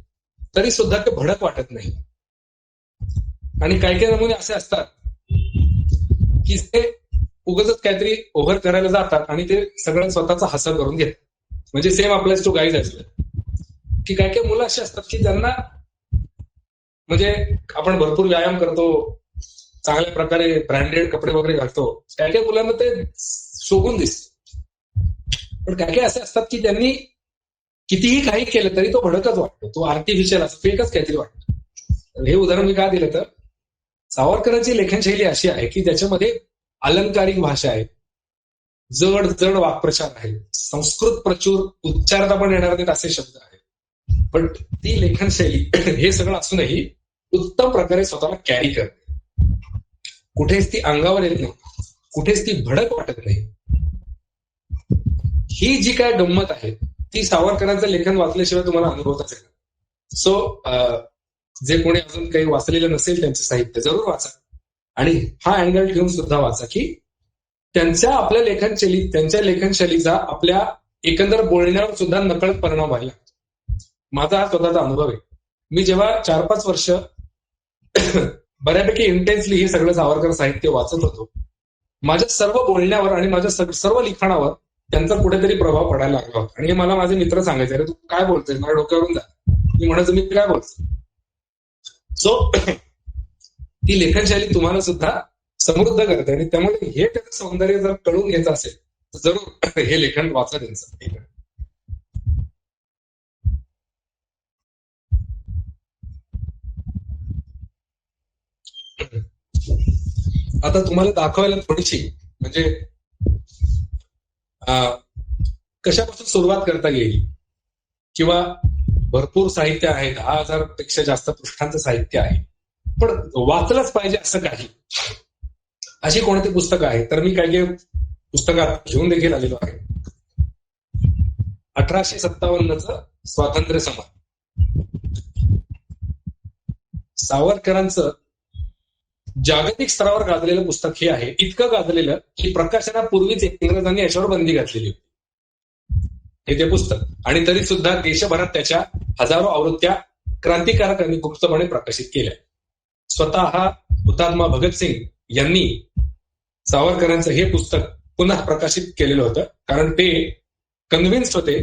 तरी सुद्धा ते भडक वाटत नाही. आणि काही काही नमुने असे असतात की ते उगाचच काहीतरी ओव्हर करायला जातात आणि ते सगळं स्वतःचा हसं करून घेतात. म्हणजे सेम आपल्याच टू गाईज असलं की काही काही मुलं अशी असतात की ज्यांना, म्हणजे आपण भरपूर व्यायाम करतो, चांगल्या प्रकारे ब्रँडेड कपडे वगैरे घालतो, काही काही मुलांना ते शोभून दिसत. पण काही काही असे असतात की त्यांनी कितीही काही केलं तरी तो भडकच वाटतो, तो आर्टिफिशियल असं फेकच काहीतरी वाटतं. हे उदाहरण मी का दिलं तर सावरकरांची लेखनशैली अशी आहे की ज्याच्यामध्ये अलंकारिक भाषा आहे, जड जड वाक्प्रचार आहे, संस्कृत प्रचूर उच्चारता पण येणार नाहीत असे शब्द आहेत, पण ती लेखनशैली हे सगळं असूनही उत्तम प्रकारे स्वतःला कॅरी करते. कुठेच ती अंगावर येत नाही, कुठेच ती भडक वाटत नाही. ही जी काय गंमत आहे ती सावरकरांचं लेखन वाचल्याशिवाय तुम्हाला अनुभवताच येईल. सो जे कोणी अजून काही वाचलेलं नसेल त्यांचं साहित्य जरूर वाचा, आणि हा अँगल ठेवून सुद्धा वाचा की त्यांच्या लेखनशैलीचा आपल्या एकंदर बोलण्यावर सुद्धा नकळत परिणाम व्हायला. माझा हा स्वतःचा अनुभव आहे मी जेव्हा 4-5 वर्ष बऱ्यापैकी इंटेन्सली हे सगळं सावरकर साहित्य वाचत होतो, माझ्या सर्व बोलण्यावर आणि माझ्या सर्व लिखाणावर त्यांचा कुठेतरी प्रभाव पडायला लागला होता. आणि हे मला माझे मित्र सांगायचे, अरे तू काय बोलतोय, माझ्या डोक्यावरून जा. मी म्हणायचं मी काय बोलतो. सो ती लेखनशैली तुम्हाला सुद्धा समृद्ध करते, आणि त्यामुळे हे त्याचं सौंदर्य जर कळून घ्यायचं असेल तर जरूर हे लेखन वाचा त्यांचं. आता तुम्हाला दाखवायला थोडीशी म्हणजे कशापासून सुरुवात करता येईल, किंवा भरपूर साहित्य आहे, 10,000 पेक्षा जास्त पृष्ठांचं साहित्य आहे, पण वाचलंच पाहिजे असं काही, अशी कोणती पुस्तकं आहेत. तर मी काही पुस्तकात घेऊन देखील आलेलो आहे. 1857चं स्वातंत्र्य समर, सावरकरांचं जागतिक स्तरावर गाजलेलं पुस्तक हे आहे. इतकं गाजलेलं की प्रकाशनापूर्वीच इंग्रजांनी याच्यावर बंदी घातलेली होती हे ते पुस्तक, आणि तरी सुद्धा देशभरात त्याच्या हजारो आवृत्त्या क्रांतिकारकांनी गुप्तपणे प्रकाशित केल्या. स्वतः हुतात्मा भगतसिंग यांनी सावरकरांचं हे पुस्तक पुन्हा प्रकाशित केलेलं होतं, कारण ते कन्व्हिन्स्ड होते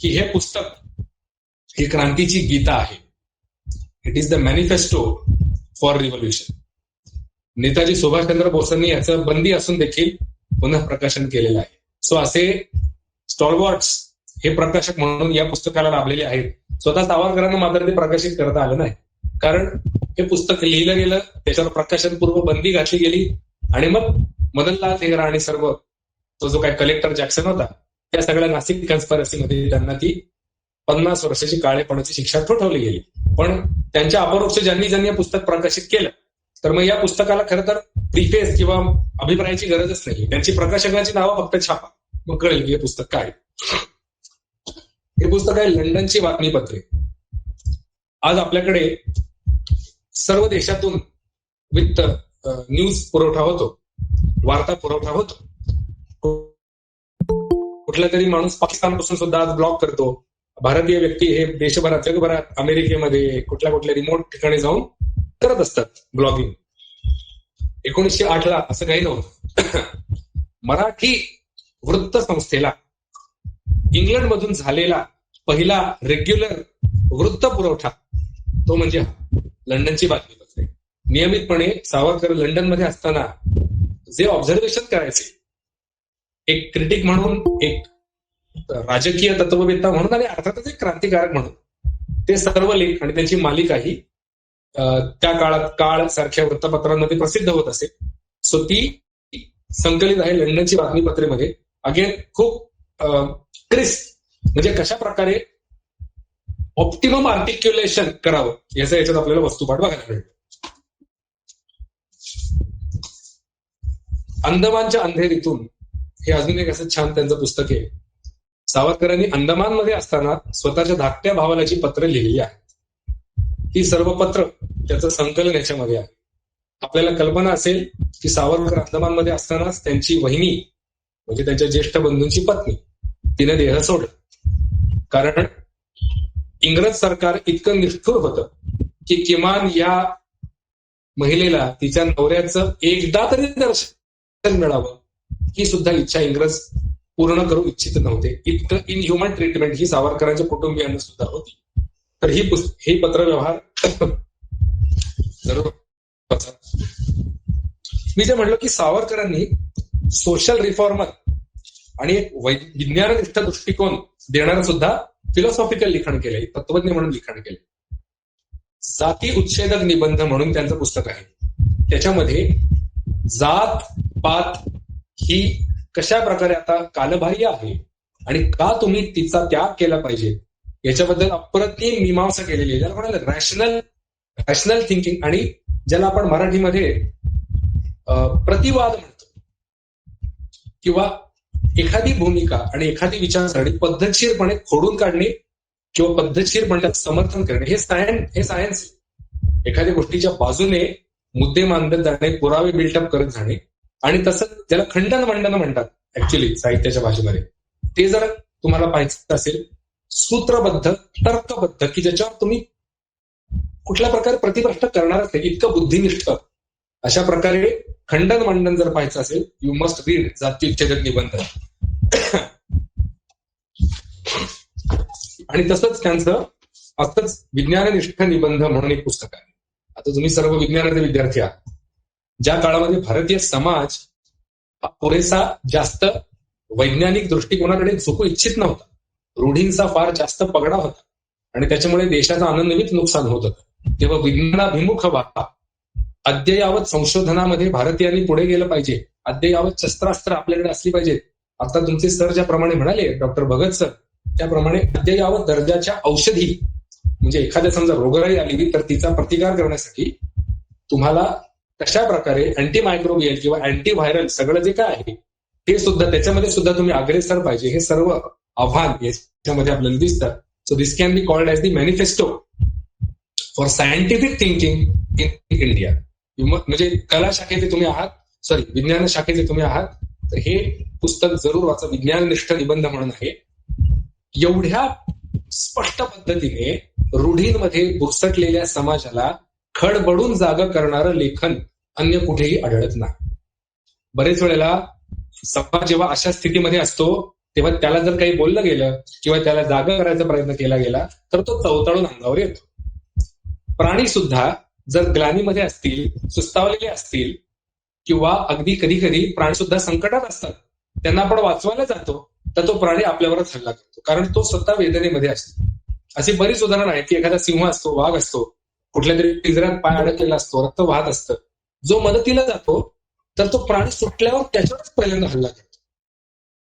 की हे पुस्तक ही क्रांतीची गीता आहे. It is the manifesto for revolution. Netaji Subhashchandra बोसांनी याचं बंदी असून देखील पुन्हा प्रकाशन केलेलं आहे. सो असे स्टॉलवॉर्ट्स हे प्रकाशक म्हणून या पुस्तकाला लाभलेले आहेत. स्वतः सावरकरांना मात्र ते प्रकाशित करता आलं नाही, कारण हे पुस्तक लिहिलं गेलं, त्याच्यावर प्रकाशनपूर्व बंदी घातली गेली, आणि मग मदनलाल नेहरा आणि सर्व तो जो काय कलेक्टर जॅक्सन होता, त्या सगळ्या नासिक कन्स्पिरसीमध्ये त्यांना ती 50 वर्षाची काळेपणाची शिक्षा ठोठावली गेली. पण त्यांच्या अपरोक्ष ज्यांनी हे पुस्तक प्रकाशित केलं, तर मग या पुस्तकाला खरं तर प्रिफेस किंवा अभिप्रायाची गरजच नाही. त्यांची प्रकाशकांची नावं फक्त छापा, मग कळेल की हे पुस्तक काय. हे पुस्तक आहे लंडनची बातमीपत्रे. आज आपल्याकडे सर्व देशातून वित्त न्यूज पुरवठा होतो, वार्ता पुरवठा होतो. कुठला तरी माणूस पाकिस्तानपासून सुद्धा आज ब्लॉग करतो. भारतीय व्यक्ती हे देशभरात जगभरात अमेरिकेमध्ये कुठल्या रिमोट ठिकाणी जाऊन करत असतात ब्लॉगिंग. 1908ला असं काही नव्हतं. मराठी वृत्त संस्थेला इंग्लंडमधून झालेला पहिला रेग्युलर वृत्त पुरवठा तो म्हणजे लंडनची बातमीपत्रे. नियमितपणे सावरकर लंडनमध्ये असताना जे ऑब्झर्वेशन करायचे, एक क्रिटिक म्हणून, एक राजकीय तत्ववेत्ता म्हणून, आणि अर्थातच एक क्रांतिकारक म्हणून, ते सर्व लेख आणि त्यांची मालिकाही त्या काळात काळ सारख्या वृत्तपत्रांमध्ये प्रसिद्ध होत असे. सो ती संकलित आहे लंडनची बातमीपत्रेमध्ये. अगेन खूप क्रिस्प, म्हणजे कशा प्रकारे ऑप्टिमम आर्टिक्युलेशन करावं याचा याच्यात आपल्याला वस्तुपाठ बघायला मिळतो. अंदमानच्या अंधेरीतून हे अजून एक असं छान त्यांचं पुस्तक आहे. सावरकरांनी अंदमानमध्ये असताना स्वतःच्या धाकट्या भावाला जी पत्र लिहिली आहेत, ती सर्व पत्र त्याचं संकलन याच्यामध्ये आहे. आपल्याला कल्पना असेल की सावरकर अंदमानमध्ये असतानाच त्यांची वहिनी म्हणजे त्यांच्या ज्येष्ठ बंधूंची पत्नी तिने देह सोडला, कारण इंग्रज सरकार इतकं निष्ठुर होतं की किमान या महिलेला तिच्या नवऱ्याचं एकदा तरी दर्शन मिळावं ही सुद्धा इच्छा इंग्रज पूर्ण करू इच्छित नव्हते. इतकं इनह्युमन ट्रीटमेंट ही सावरकरांच्या कुटुंबियांना सुद्धा होती. तर ही पत्रव्यवहार जरूर. मी जे म्हणलो की सावरकरांनी सोशल रिफॉर्मर आणि एक विज्ञाननिष्ठ दृष्टिकोन देणारं सुद्धा फिलॉसॉफिकल लिखाण केलंय, तत्वज्ञ म्हणून लिखाण केलंय. जाती उच्छेदक निबंध म्हणून त्यांचं पुस्तक आहे. त्याच्यामध्ये जात पात ही कशा प्रकारे आता कालबाह्य आहे आणि का तुम्ही तिचा त्याग केला पाहिजे याच्याबद्दल अप्रतिम मीमांसा केलेली आहे, ज्याला म्हणाल रॅशनल थिंकिंग, आणि ज्याला आपण मराठीमध्ये प्रतिवाद म्हणतो, किंवा एखादी भूमिका आणि एखादी विचारसरणी पद्धतशीरपणे खोडून काढणे किंवा पद्धतशीरपणे समर्थन करणे हे सायन्स. एखाद्या गोष्टीच्या बाजूने मुद्दे मांडत जाणे, पुरावे बिल्टअप करत जाणे, आणि तसं ज्याला खंडन मंडन म्हणतात ऍक्च्युली साहित्याच्या भाषेमध्ये, ते जर तुम्हाला पाहायचं असेल सूत्रबद्ध, तर्कबद्ध, की ज्याच्यावर तुम्ही कुठल्या प्रकारे प्रतिप्रश्न करणारच नाही, इतकं बुद्धिनिष्ठ. अशा प्रकारे खंडन मांडन जर पाहायचं असेल, यू मस्ट रीड जातीविच्छेदक निबंध. आणि तसंच त्यांचं असंच विज्ञाननिष्ठ निबंध म्हणून एक पुस्तक आहे. आता तुम्ही सर्व विज्ञानाचे विद्यार्थी आहात. ज्या काळामध्ये भारतीय समाज हा पुरेसा जास्त वैज्ञानिक दृष्टिकोनाकडे झुकू इच्छित नव्हता, रूढींचा फार जास्त पगडा होता आणि त्याच्यामुळे देशाचा आनंदवित नुकसान होत होतं, तेव्हा विज्ञानाभिमुख व्हा, अद्ययावत संशोधनामध्ये भारतीयांनी पुढे गेलं पाहिजे, अद्ययावत शस्त्रास्त्र आपल्याकडे असली पाहिजेत. आता तुमचे सर ज्याप्रमाणे म्हणाले, डॉक्टर भगत सर, त्याप्रमाणे अद्ययावत दर्जाच्या औषधी, म्हणजे एखाद्या समजा रोगराई आली तर तिचा प्रतिकार करण्यासाठी तुम्हाला कशा प्रकारे अँटीमायक्रोबियल किंवा अँटीव्हायरल सगळं जे काय आहे ते सुद्धा, त्याच्यामध्ये सुद्धा तुम्ही अग्रेसर पाहिजे. हे सर्व आव्हान याच्यामध्ये आपल्याला दिसतं. So this can be called as the manifesto for scientific thinking in India. म्हणजे कला शाखेचे तुम्ही आहात, विज्ञान शाखेचे तुम्ही आहात, तर हे पुस्तक जरूर वाचा. विज्ञाननिष्ठ निबंध म्हणून आहे. एवढ्या स्पष्ट पद्धतीने रूढींमध्ये बुरसटलेल्या समाजाला खडबडून जागा करणारं लेखन अन्य कुठेही आढळत नाही. बरेच वेळेला समाज जेव्हा अशा स्थितीमध्ये असतो तेव्हा त्याला जर काही बोललं गेलं किंवा त्याला जागा करायचा प्रयत्न केला गेला तर तो चवताळून अंगावर येतो. प्राणी सुद्धा जर ग्लानीमध्ये असतील, सुस्तावलेले असतील किंवा अगदी कधी कधी प्राणी सुद्धा संकटात असतात, त्यांना आपण वाचवायला जातो तर तो प्राणी आपल्यावरच हल्ला करतो, कारण तो स्वतः वेदनेमध्ये असतो. अशी बरीच उदाहरणं आहेत की एखादा सिंह असतो, वाघ असतो, कुठल्या तरी पिंजऱ्यात पाय अडकलेला असतो, रक्त वाहत असतं, जो मदतीला जातो तर तो प्राणी सुटल्यावर त्याच्यावरच पहिल्यांदा हल्ला करतो.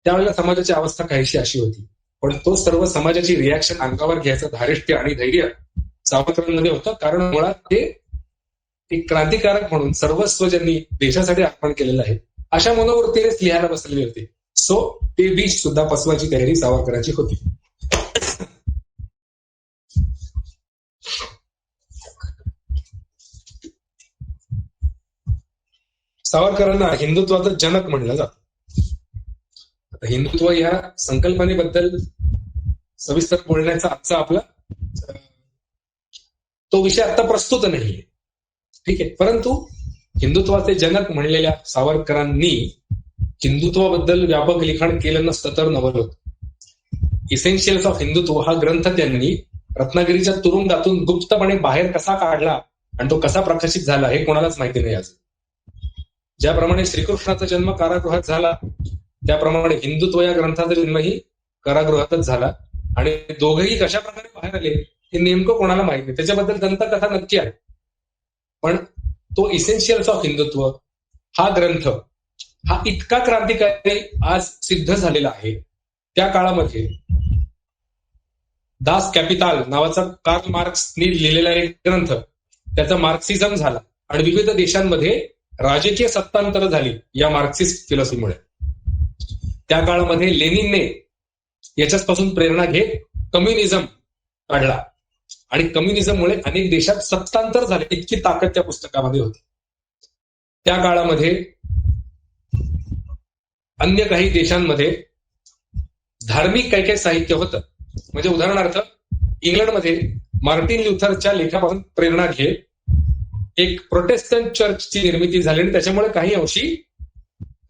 त्यावेळेला समाजाची अवस्था काहीशी अशी होती. पण तो सर्व समाजाची रिॲक्शन अंगावर घ्यायचं धारिष्ट्य आणि धैर्य सावरकरांमध्ये होतं, कारण मुळात ते एक क्रांतिकारक म्हणून सर्वस्व ज्यांनी देशासाठी अर्पण केलेलं आहे अशा मनोवृत्तीनेच लिहायला बसलेले होते. सो ते विष सुद्धा पसवायची तयारी सावरकरांची होती. सावरकरांना हिंदुत्वाचं जनक म्हणलं जातं. आता हिंदुत्व या संकल्पनेबद्दल सविस्तर बोलण्याचा आजचा आपला तो विषय आता प्रस्तुत नाहीये, ठीक आहे. परंतु हिंदुत्वाचे जनक म्हणलेल्या सावरकरांनी हिंदुत्वाबद्दल व्यापक लिखाण केलं नसतं तर नवल होतं. इसेन्शियल्स ऑफ हिंदुत्व हा ग्रंथ त्यांनी रत्नागिरीच्या तुरुंगातून गुप्तपणे बाहेर कसा काढला आणि तो कसा प्रकाशित झाला हे कोणालाच माहिती नाही अजून. ज्याप्रमाणे श्रीकृष्णाचा जन्म कारागृहात झाला त्याप्रमाणे हिंदुत्व या ग्रंथाचा जन्मही कारागृहातच झाला. आणि दोघेही कशा प्रकारे बाहेर आले हे नेमकं कोणाला माहिती नाही. त्याच्याबद्दल दंतकथा नक्की आहे. पण तो इसेन्शियल्स ऑफ हिंदुत्व हा ग्रंथ हा इतका क्रांतिकारी आज सिद्ध झालेला आहे. त्या काळामध्ये दास कॅपिटाल नावाचा कार्ल मार्क्सनी लिहिलेला एक ग्रंथ, त्याचा मार्क्सिझम झाला आणि विविध देशांमध्ये राजकीय सत्तांतर झाली या मार्क्सिस्ट फिलॉसॉफीमुळे. त्या काळामध्ये लेनिनने याच्यापासून प्रेरणा घेत कम्युनिझम काढला आणि कम्युनिझममुळे अनेक देशात सत्तांतर झाले, इतकी ताकद त्या पुस्तकामध्ये होती. त्या काळामध्ये अन्य काही देशांमध्ये धार्मिक काही काही साहित्य होतं. म्हणजे उदाहरणार्थ इंग्लंडमध्ये मार्टिन ल्युथरच्या लेखापासून प्रेरणा घेत एक प्रोटेस्टंट चर्चची निर्मिती झाली आणि त्याच्यामुळे काही अंशी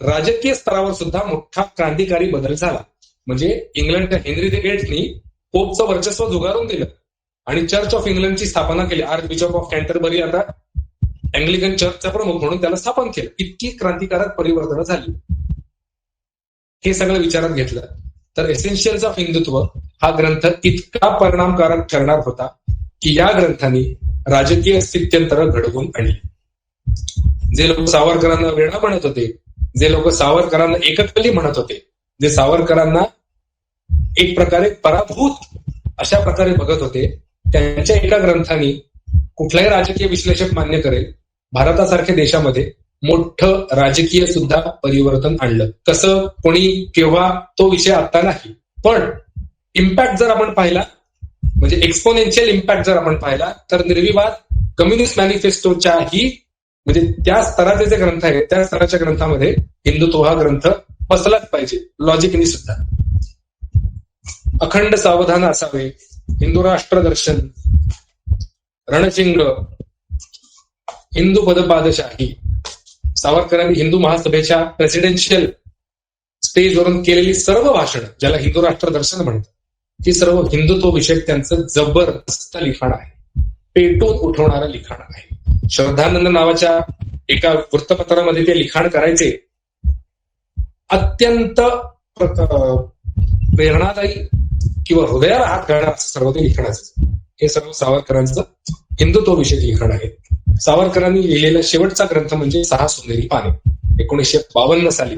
राजकीय स्तरावर सुद्धा मोठा क्रांतिकारी बदल झाला. म्हणजे इंग्लंडच्या हेनरी द एटनी पोपचं वर्चस्व झुगारून दिलं आणि चर्च ऑफ इंग्लंडची स्थापना केली. आर्च बिशप ऑफ कॅन्टरबरी आता अँग्लिकन चर्चचा प्रमुख म्हणून त्याला स्थापन केलं. इतकी क्रांतिकारक परिवर्तनं झाली. हे सगळं विचारात घेतलं तर एसेन्शियल्स ऑफ हिंदुत्व हा ग्रंथ इतका परिणामकारक ठरणार होता की या ग्रंथाने राजकीय स्थित्यंतर घडवून आणली. जे लोक सावरकरांना वेडा म्हणत होते, जे लोक सावरकरांना एककली म्हणत होते, जे सावरकरांना एक प्रकारे पराभूत अशा प्रकारे बघत होते, त्यांच्या एका ग्रंथाने कुठलाही राजकीय विश्लेषक मान्य करेल भारतासारख्या देशामध्ये मोठं राजकीय सुद्धा परिवर्तन आणलं. कसं, कोणी, केव्हा, तो विषय आता नाही. पण इम्पॅक्ट जर आपण पाहिला, म्हणजे एक्सपोनेन्शियल इम्पॅक्ट जर आपण पाहिला तर निर्विवाद कम्युनिस्ट मॅनिफेस्टोच्याही म्हणजे त्या स्तराचे जे ग्रंथ आहेत त्या स्तराच्या ग्रंथामध्ये हिंदुत्व हा ग्रंथ बसलाच पाहिजे, लॉजिकनी सुद्धा. अखंड सावधान असावे, हिंदू राष्ट्र दर्शन, रणशिंग, हिंदू पदपादशाही, सावरकरांनी हिंदू महासभेच्या प्रेसिडेन्शियल स्टेजवरून केलेली सर्व भाषणं, ज्याला हिंदू राष्ट्र दर्शन म्हणतात, ती सर्व हिंदुत्व विषयक त्यांचं जबरदस्त लिखाण आहे, पेटून उठवणारं लिखाण आहे. श्रद्धानंद नावाच्या एका वृत्तपत्रामध्ये ते लिखाण करायचे. अत्यंत प्रेरणादायी किंवा हृदयाला हात घालणार असं सर्व ते लिखाणाचं, हे सर्व सावरकरांचं हिंदुत्व विषयक लिखाण आहे. सावरकरांनी लिहिलेला शेवटचा ग्रंथ म्हणजे 6 सोनेरी पाने, 1952 साली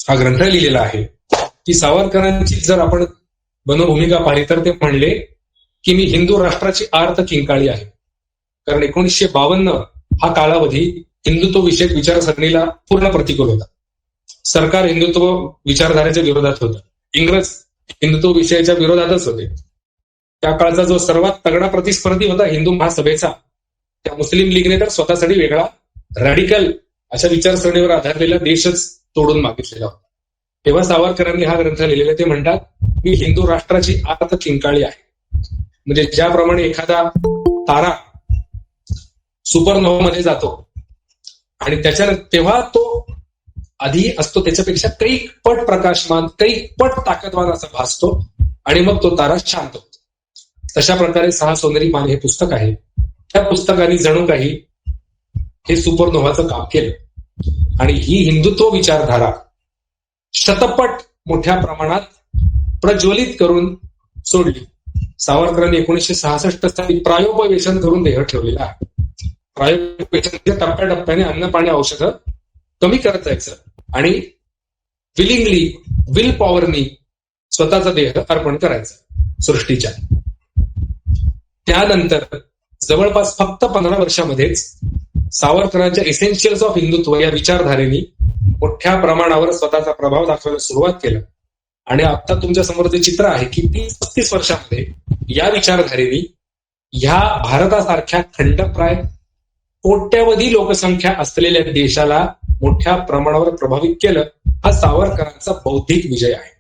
हा ग्रंथ लिहिलेला आहे. की सावरकरांची जर आपण मनोभूमिका पाहिली तर ते म्हणले की मी हिंदू राष्ट्राची आर्त किंकाळी आहे. कारण 1952 हा कालावधी हिंदुत्व विषयक विचारसरणीला पूर्ण प्रतिकूल होता. सरकार हिंदुत्व विचारधारेच्या विरोधात होतं, इंग्रज हिंदुत्व विषयाच्या विरोधातच होते. त्या काळचा जो सर्वात तगडा प्रतिस्पर्धी होता हिंदू महासभेचा, त्या मुस्लिम लीगने तर स्वतःसाठी वेगळा रॅडिकल अशा विचारसरणीवर आधारलेला देशच तोडून मागितलेला होता. तेव्हा सावरकरांनी हा ग्रंथ लिहिलेला. ते म्हणतात मी हिंदू राष्ट्राची आर्त किंकाळी आहे. म्हणजे ज्याप्रमाणे एखादा तारा सुपरनोव्हामध्ये जातो आणि तेव्हा तो आधी असतो त्याच्यापेक्षा कैक पट प्रकाशमान, कैक पट ताकदवान असा भासतो आणि मग तो तारा शांत होतो. तशा प्रकारे 6 सोनेरी पाने हे पुस्तक आहे. त्या पुस्तकाने जणू काही हे सुपरनोव्हाचं काम केलं आणि ही हिंदुत्व विचारधारा शतपट मोठ्या प्रमाणात प्रज्वलित करून सोडली. सावरकरांनी 1966 साली प्रायोपवेशन करून देह ठेवलेला आहे. प्रायोपवेशन टप्प्याटप्प्याने अन्न पाणी औषधं कमी करत जायचं आणि विलिंगली, विल पॉवरनी स्वतःचा देह अर्पण करायचा सृष्टीच्या. त्यानंतर जवळपास फक्त 15 वर्षामध्येच सावरकरांच्या एसेन्शियल्स ऑफ हिंदुत्व या विचारधारेने मोठ्या प्रमाणावर स्वतःचा प्रभाव दाखवायला सुरुवात केलं. आणि आता तुमच्या समोर जे चित्र आहे की 30-35 वर्षामध्ये या विचारधारेने ह्या भारतासारख्या खंडप्राय कोट्यावधी लोकसंख्या असलेल्या देशाला मोठ्या प्रमाणावर प्रभावित केलं. हा सावरकरांचा बौद्धिक विजय आहे.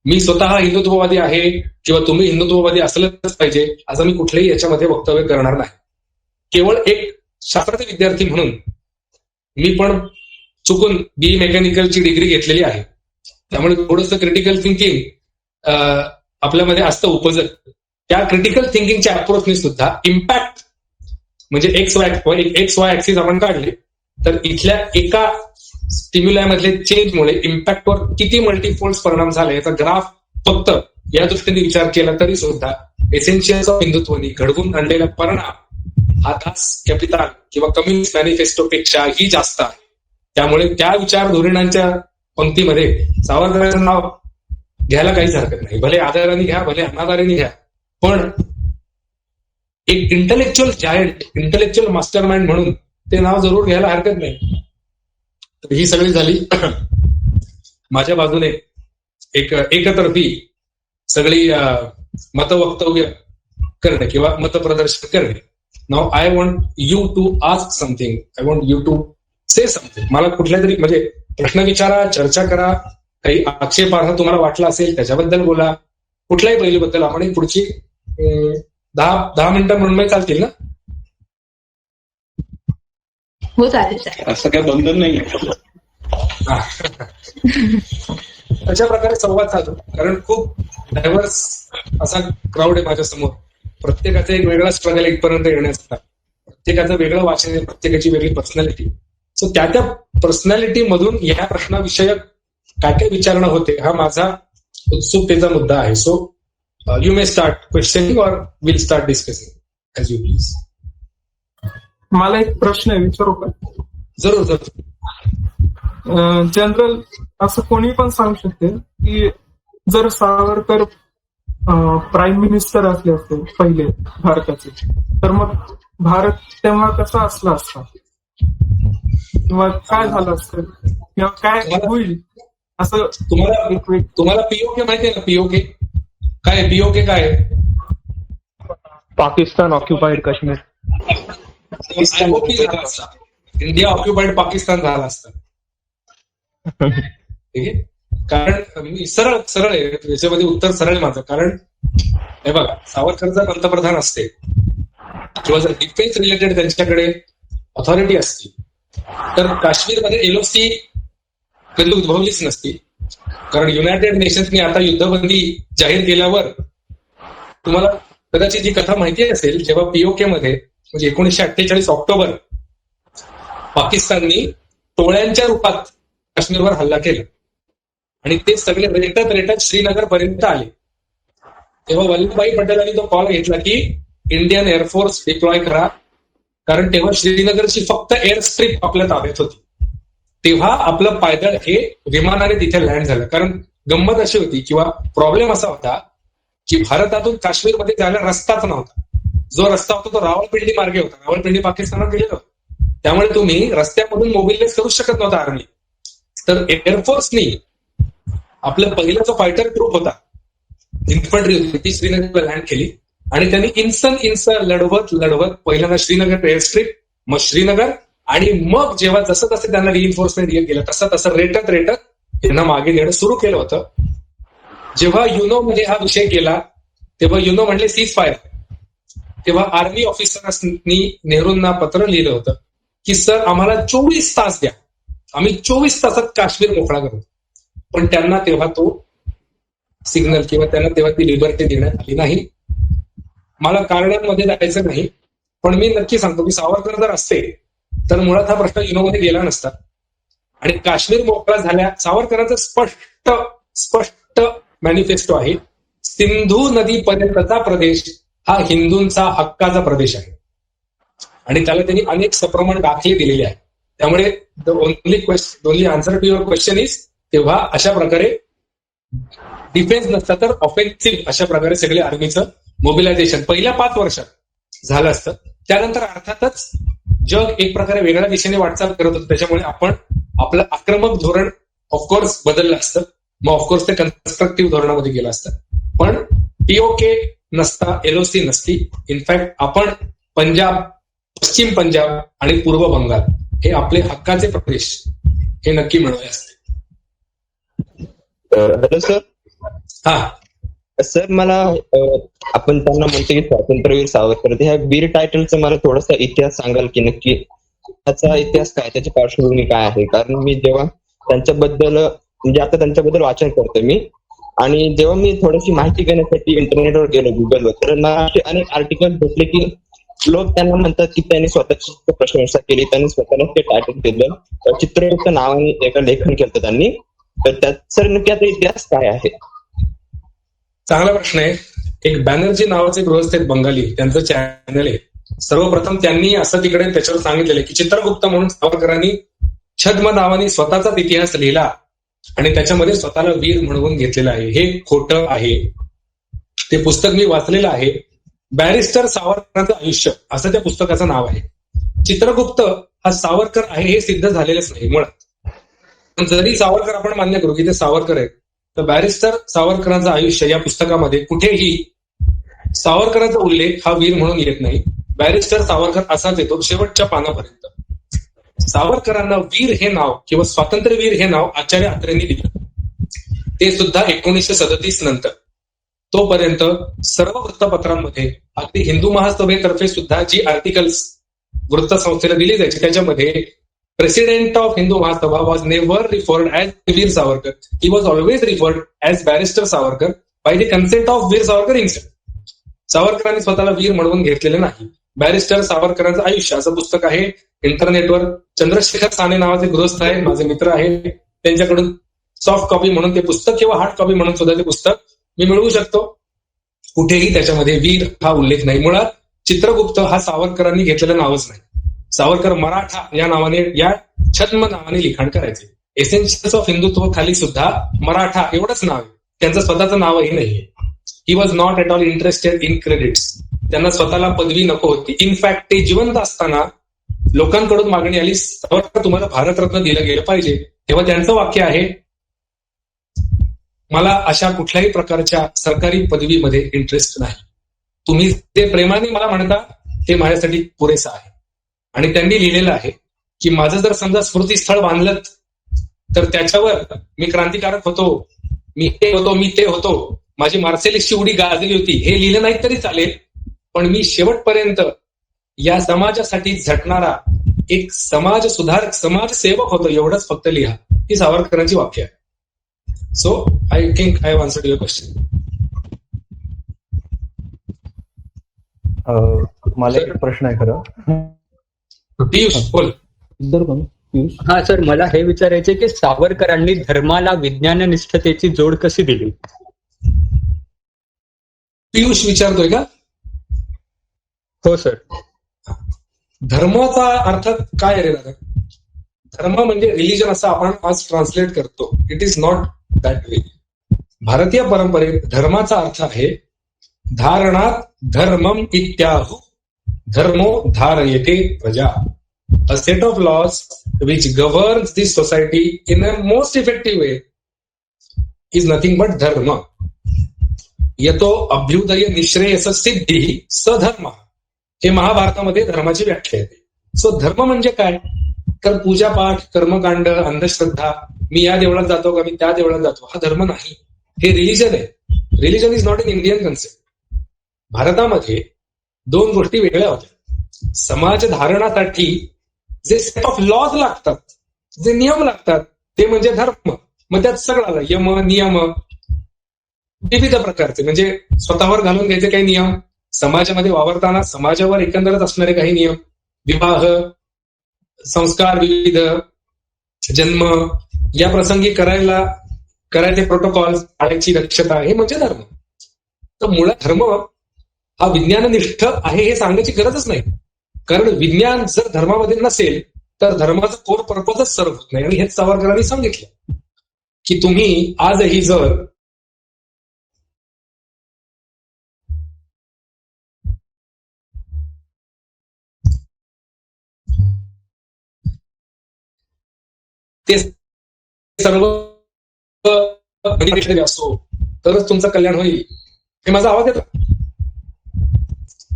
मी स्वतः हिंदुत्ववादी आहे किंवा तुम्ही हिंदुत्ववादी असलंच पाहिजे असं मी कुठल्याही याच्यामध्ये वक्तव्य करणार नाही. केवळ एक शास्त्राचे विद्यार्थी म्हणून मी पण चुकून BE मेकॅनिकलची डिग्री घेतलेली आहे. त्यामुळे थोडंसं क्रिटिकल थिंकिंग आपल्यामध्ये असतं उपजत. त्या क्रिटिकल थिंकिंगच्या अप्रोचने सुद्धा इम्पॅक्ट म्हणजे एक्स वाय ऍक्सिस आपण काढले तर इथल्या एका स्टिम्युलायमधले चेंजमुळे इम्पॅक्टवर किती मल्टीफोल्ड्स परिणाम झाले याचा ग्राफ फक्त या दृष्टीने विचार केला तरी सुद्धा एसेन्शियल्स ऑफ हिंदुत्वनी घडवून आणलेला परिणाम हा दास कॅपिटल किंवा कम्युनिस्ट मॅनिफेस्टोपेक्षाही जास्त आहे. त्यामुळे त्या विचार धोरणांच्या पंक्तीमध्ये सावरकरांचं नाव घ्यायला काहीच हरकत नाही. भले आदराने घ्या, भले अनादराने घ्या, पण एक intellectual giant, intellectual master mind म्हणून ते नाव जरूर घ्यायला हरकत नाही. तर ही सगळी झाली माझ्या बाजूने एकतर्फी सगळी मतवक्तव्य करणे किंवा मतप्रदर्शन करणे. नाव I want you to ask something, I want you to say something. मला कुठल्या तरी म्हणजे प्रश्न विचारा, चर्चा करा, काही आक्षेपार्ह तुम्हाला वाटला असेल त्याच्याबद्दल बोला. कुठल्याही पैलूबद्दल आपण पुढची 10 मिनिटं म्हणून चालतील ना? हो चालेल. असं काही बंधन नाही. अशा प्रकारे संवाद साधू. कारण खूप डायव्हर्स असा क्राऊड आहे माझ्या समोर. प्रत्येकाचा एक वेगळा स्ट्रगल इथपर्यंत येण्याचा, प्रत्येकाचं वेगळं वाचन आहे, प्रत्येकाची वेगळी पर्सनॅलिटी. सो त्या पर्सनॅलिटी मधून या प्रश्नाविषयक काय काय विचारणं होते हा माझा उत्सुकतेचा मुद्दा आहे. So you may start questioning or will start discussing as you please. मला एक प्रश्न आहे, विचारू का? जरूर जरूर. जनरल असं कोणी पण सांगू शकते की जर सावरकर प्राईम मिनिस्टर असले असते पहिले भारताचे, तर मग भारत तेव्हा कसा असला असता किंवा काय झालं असतं किंवा काय होईल असं तुम्हाला पीओके माहिती आहे ना? पीओके काय? पीओके काय? Pakistan occupied Kashmir. India occupied Pakistan झाला असता. ठीक आहे. कारण सरळ आहे याच्यामध्ये उत्तर सरळ आहे माझं. कारण हे बघा, सावरकर जर पंतप्रधान असते किंवा जर डिफेन्स रिलेटेड त्यांच्याकडे ऑथॉरिटी असती तर काश्मीरमध्ये एलओसी कधी उद्भवलीच नसती. कारण युनायटेड नेशन्सनी आता युद्धबंदी जाहीर केल्यावर तुम्हाला कदाचित ही कथा माहिती असेल, जेव्हा पीओके मध्ये म्हणजे 1948 ऑक्टोबर पाकिस्ताननी टोळ्यांच्या रूपात काश्मीरवर हल्ला केला आणि ते सगळे रेटत श्रीनगर पर्यंत आले, तेव्हा वल्लभभाई पटेलांनी तो कॉल घेतला की इंडियन एअरफोर्स डिप्लॉय करा, कारण तेव्हा श्रीनगरची फक्त एअर स्ट्रीप आपल्या ताब्यात होती. तेव्हा आपलं पायदळ हे विमानाने तिथे लँड झालं. कारण गंमत अशी होती किंवा प्रॉब्लेम असा होता की भारतातून काश्मीरमध्ये जायला रस्ताच नव्हता. जो रस्ता होता तो रावळपिंडी मार्गे होता. रावळपिंडी पाकिस्तानात गेलेलं होतं, त्यामुळे तुम्ही रस्त्यामधून मोबिलाइज करू शकत नव्हता आर्मी. तर एअरफोर्सनी आपलं पहिला जो फायटर ग्रुप होता, इन्फंट्री होती, ती श्रीनगरला लँड केली आणि त्यांनी इंच लढवत पहिल्यांदा श्रीनगर एअर स्ट्रीप, मग श्रीनगर, आणि मग जेव्हा जसं तसं त्यांना रिइन्फोर्समेंट गेलं तसं रेटत त्यांना मागे नेणं सुरू केलं होतं. जेव्हा युनो मध्ये हा विषय गेला तेव्हा युनो म्हणले सीज फायर. तेव्हा आर्मी ऑफिसर्सनी नेहरूंना पत्र लिहिलं होतं की सर आम्हाला 24 तास द्या, आम्ही 24 तासात काश्मीर मोकळा करू. पण त्यांना तेव्हा तो सिग्नल किंवा त्यांना तेव्हा ती लिबर्टी देण्यात आली नाही. मला कारणांमध्ये जायचं नाही, पण मी नक्की सांगतो की सावरकर जर असते तर मुळात हा प्रश्न युनोमध्ये गेला नसता आणि काश्मीर मोकळा झाल्या. सावरकरांचं स्पष्ट मॅनिफेस्टो आहे, सिंधू नदीपर्यंतचा प्रदेश हा हिंदूंचा हक्काचा प्रदेश आहे आणि त्याला त्यांनी अनेक सप्रमाण दाखले दिलेले आहेत. त्यामुळे the only answer to your question is, तेव्हा अशा प्रकारे डिफेन्स नसता तर ऑफेन्सिव्ह अशा प्रकारे सगळे आर्मीचं मोबिलायझेशन पहिल्या 5 वर्षात झालं असतं. त्यानंतर अर्थातच जग एक प्रकारे वेगळ्या दिशेने वाटचाल करत होतं, त्याच्यामुळे आपण आपलं आक्रमक धोरण ऑफकोर्स बदललं असतं. मग ऑफकोर्स ते कन्स्ट्रक्टिव्ह धोरणामध्ये गेलं असतं. पण पीओके नसता, एलओसी नसती, इनफॅक्ट आपण पंजाब, पश्चिम पंजाब आणि पूर्व बंगाल हे आपले हक्काचे प्रदेश हे नक्की मिळवले असते. Hello sir. हा सर, मला आपण त्यांना म्हणतो की स्वातंत्र्यवीर सावरकर, ह्या वीर टायटलचं मला थोडासा इतिहास सांगाल की नक्की त्याचा इतिहास काय, त्याची पार्श्वभूमी काय आहे? कारण मी जेव्हा त्यांच्याबद्दल म्हणजे आता त्यांच्याबद्दल वाचन करतोय मी, आणि जेव्हा मी थोडीशी माहिती घेण्यासाठी इंटरनेटवर गेलो, गुगलवर, तर मला असे अनेक आर्टिकल भेटले की लोक त्यांना म्हणतात की त्यांनी स्वतःची प्रशंसा केली, त्यांनी स्वतःला ते टायटल दिलं, चित्रगुप्त नावाने एका लेखन केलं त्यांनी. तर त्यात सर नक्की आता इतिहास काय आहे? चांगला प्रश्न आहे. एक बॅनर्जी नावाचे गृहस्थ आहेत बंगाली, त्यांचं चॅनल आहे. सर्वप्रथम त्यांनी असं तिकडे त्याच्यावर सांगितलेलं की चित्रगुप्त म्हणून सावरकरांनी छद्म नावाने स्वतःचाच इतिहास लिहिला आणि त्याच्यामध्ये स्वतःला वीर म्हणवून घेतलेलं आहे. हे खोटं आहे. ते पुस्तक मी वाचलेलं आहे. बॅरिस्टर सावरकरांचं आयुष्य असं त्या पुस्तकाचं नाव आहे. चित्रगुप्त हा सावरकर आहे हे सिद्ध झालेलंच नाही मुळात. पण जरी सावरकर आपण मान्य करू की ते सावरकर आहेत, तर बॅरिस्टर सावरकरांचं आयुष्य या पुस्तकामध्ये कुठेही सावरकरांचा उल्लेख हा वीर म्हणून येत नाही. बॅरिस्टर सावरकर असाच येतो शेवटच्या पानापर्यंत. सावरकरांना वीर हे नाव किंवा स्वातंत्र्यवीर हे नाव आचार्य अत्रेंनी दिलं, ते सुद्धा 1937 नंतर. तोपर्यंत सर्व वृत्तपत्रांमध्ये, अगदी हिंदू महासभेतर्फे सुद्धा जी आर्टिकल्स वृत्तसंस्थेला दिली जायची त्याच्यामध्ये president of Hindu Mahasabha was never referred as Veer Savarkar, he was always referred as barrister Savarkar by the consent of Veer Savarkar himself. सावरकरांनी स्वतःला वीर म्हणवून घेतलेलं नाही. बॅरिस्टर सावरकरांचं आयुष्य असं पुस्तक आहे इंटरनेटवर. चंद्रशेखर साने नावाचे गृहस्थ आहेत, माझे मित्र आहेत, त्यांच्याकडून सॉफ्ट कॉपी म्हणून ते पुस्तक किंवा हार्ड कॉपी म्हणून सुद्धा ते पुस्तक मी मिळवू शकतो. कुठेही त्याच्यामध्ये वीर हा उल्लेख नाही. मुळात चित्रगुप्त हा सावरकरांनी घेतलेलं नावच नाही. सावरकर मराठा या नावाने, या छद्म नावाने लिखाण करायचे. एसेन्शियल्स ऑफ हिंदुत्व खाली सुद्धा मराठा एवढंच नाव आहे, त्यांचं स्वतःचं नावही नाहीये. He was not at all interested in credits. त्यांना स्वतःला पदवी नको होती. इनफॅक्ट ते जिवंत असताना लोकांकडून मागणी आली, सावरकर तुम्हाला भारतरत्न दिलं गेलं पाहिजे. तेव्हा त्यांचं वाक्य आहे, मला अशा कुठल्याही प्रकारच्या सरकारी पदवीमध्ये इंटरेस्ट नाही. तुम्ही ते प्रेमाने मला म्हणता ते माझ्यासाठी पुरेसं आहे. आणि त्यांनी लिहिलेलं आहे की माझं जर समजा स्मृतीस्थळ बांधलं तर त्याच्यावर मी क्रांतिकारक होतो, मी हे होतो, मी ते होतो, माझी मार्सेलिसची उडी गाजली होती, हे लिहिलं नाही तरी चालेल, पण मी शेवटपर्यंत या समाजासाठी झटणारा एक समाज सुधारक, समाजसेवक होतो, एवढंच फक्त लिहा. ही सावरकरांची वाक्य आहे. So I think I have answered your question. मला एक प्रश्न आहे खरं. पियुष बोल. हा सर, मला हे विचारायचे की सावरकरांनी धर्माला विज्ञाननिष्ठतेची जोड कशी दिली? पियुष विचारतोय का? हो सर. धर्माचा अर्थ काय रे दादा? धर्म म्हणजे रिलिजन असं आपण आज ट्रान्सलेट करतो. It is not that way. भारतीय परंपरेत धर्माचा अर्थ आहे धारणात धर्मम इत्याहु धर्मो धारयते प्रजा. A set of laws which governs this society in a most effective way is nothing but dharma. यतो अभ्युदय निश्रेयस सिद्धी सधर्म. हे महाभारतामध्ये धर्माची व्याख्या येते. सो धर्म म्हणजे काय? तर पूजापाठ, कर्मकांड, अंधश्रद्धा, मी या देवळात जातो का मी त्या देवळात जातो, हा धर्म नाही. हे रिलिजन आहे. Religion is not in Indian concept. भारतामध्ये दोन गोष्टी वेगळ्या होत्या. समाज धारणासाठी जे सेट ऑफ लॉज लागतात, जे नियम लागतात, ते म्हणजे धर्म. मग त्यात सगळं आलं, यम नियम विविध प्रकारचे, म्हणजे स्वतःवर घालून घ्यायचे काही नियम, समाजामध्ये वावरताना समाजावर एकंदरच असणारे काही नियम, विवाह, संस्कार विविध, जन्म, या प्रसंगी करायचे प्रोटोकॉल, शाळेची दक्षता, हे म्हणजे धर्म. तर मुळात धर्म हा विज्ञाननिष्ठ आहे हे सांगण्याची गरजच नाही. कारण विज्ञान जर धर्मामध्ये नसेल तर धर्माचा कोर पर्पजच सर्व होत नाही. आणि हेच सावरकरांनी सांगितलं की तुम्ही आजही जर ते सर्व असो तरच तुमचं कल्याण होईल. हे माझा आवाज येतो?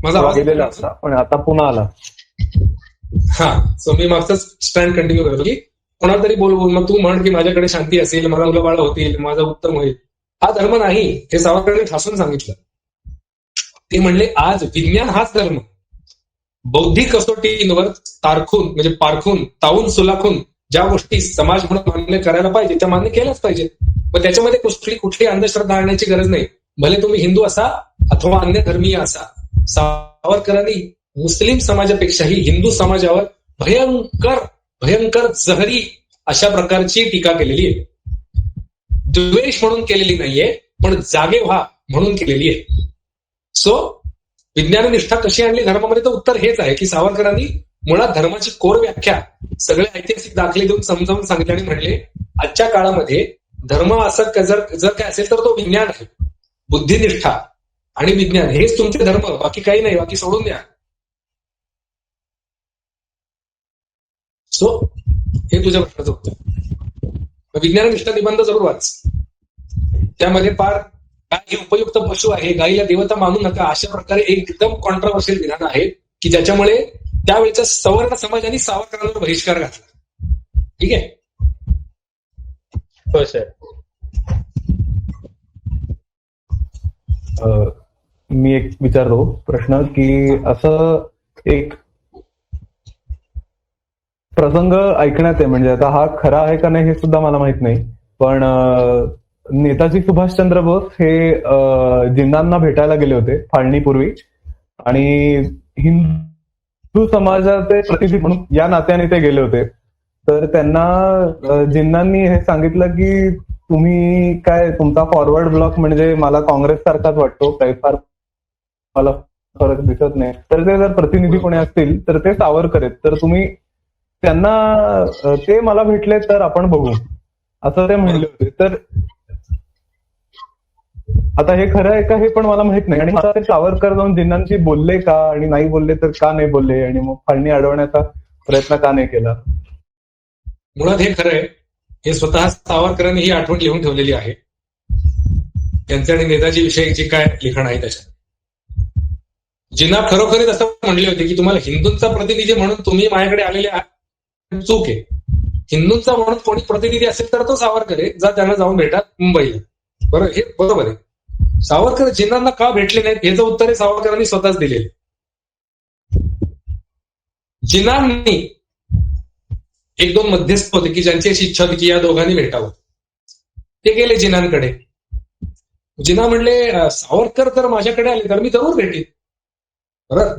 माझा आवाज गेलेला असता पण आता पुन्हा आला. हा, सो मी मागचाच स्टँड कंटिन्यू करतो की कोणाला तरी बोलवून मग तू म्हण की माझ्याकडे शांती असेल, मला मुलं बाळ होतील, माझं उत्तम होईल. हा धर्म नाही, हे सावरकरांनी ठासून सांगितलं. ते म्हणले आज विज्ञान हाच धर्म. बौद्धिक कसोटींवर पारखून तावून सुलाखून ज्या गोष्टी समाज म्हणून मान्य करायला पाहिजे त्या मान्य केल्याच पाहिजेत. मग त्याच्यामध्ये कुठली अंधश्रद्धा आणण्याची गरज नाही, भले तुम्ही हिंदू असा अथवा अन्य धर्मीय असा. सावरकरांनी मुस्लिम समाजापेक्षाही हिंदू समाजावर भयंकर जहरी अशा प्रकारची टीका केलेली आहे. द्वेष म्हणून केलेली नाहीये, पण जागे व्हा म्हणून केलेली आहे. सो विज्ञाननिष्ठा कशी आणली धर्मामध्ये? तर उत्तर हेच आहे की सावरकरांनी मुळात धर्माची कोर व्याख्या सगळे ऐतिहासिक दाखले देऊन समजावून सांगितले आणि म्हणले आजच्या काळामध्ये धर्म असं जर काय असेल तर तो विज्ञान आहे. बुद्धिनिष्ठा आणि विज्ञान हेच तुमचे धर्म, बाकी काही नाही, बाकी सोडून द्या. सो हे तुझ्या प्रश्नाचं उत्तर. विज्ञाननिष्ठ निबंध जरूर वाच. त्यामध्ये फार गाय ही उपयुक्त पशु आहे, गायीला देवता मानू नका, अशा प्रकारे एकदम कॉन्ट्रोवर्शियल विधान आहे की ज्याच्यामुळे त्यावेळेच्या सवर्ण समाजाने सावरकरांवर बहिष्कार घातला. ठीक आहे? हो सर. मी एक विचारतो प्रश्न की असं एक प्रसंग ऐकण्यात आहे, म्हणजे आता हा खरा आहे का नाही हे सुद्धा मला माहित नाही, पण नेताजी सुभाषचंद्र बोस हे जिन्नांना भेटायला गेले होते फाळणीपूर्वी आणि हिंदू समाजाचे प्रतिनिधी म्हणून या नात्याने ते गेले होते. तर त्यांना जिन्नांनी हे सांगितलं की तुम्ही काय तुमचा फॉरवर्ड ब्लॉक म्हणजे मला काँग्रेस सारखाच वाटतो, काही फार मला फरक दिसत नाही. तर ते जर प्रतिनिधी कोणी असतील तर ते सावरकर आहेत, तर तुम्ही त्यांना ते मला भेटले तर आपण बघू असं ते म्हणले होते. तर आता हे खरं आहे का हे पण मला माहित नाही. आणि आता ते सावरकर जाऊन जिन्नांशी बोलले का, आणि नाही बोलले तर का नाही बोलले, आणि मग फाळणी अडवण्याचा प्रयत्न का नाही केला? मुळात हे खरं आहे. हे स्वतः सावरकरांनी ही आठवण लिहून ठेवलेली आहे. त्यांचे आणि नेताजी विषयी जे काय लिखाण आहे त्याच्यात जिन्ना खरोखरीच असं म्हणले होते की तुम्हाला हिंदूंचा प्रतिनिधी म्हणून तुम्ही माझ्याकडे आलेले आहात, चूक आहे. हिंदूंचा म्हणून कोणी प्रतिनिधी असेल तर तो सावरकर आहे, जा त्यांना जाऊन भेटा मुंबईला. बरोबर, हे बरोबर आहे. सावरकर जिन्नांना का भेटले नाहीत याचं उत्तर हे सावरकरांनी स्वतःच दिलेले. जिनांनी एक दोन मध्यस्थ होते की ज्यांची अशी इच्छा होती की या दोघांनी भेटावं. ते गेले जिनांकडे. जिना म्हणले सावरकर तर माझ्याकडे आले तर मी जरूर भेटेन. बरोबर.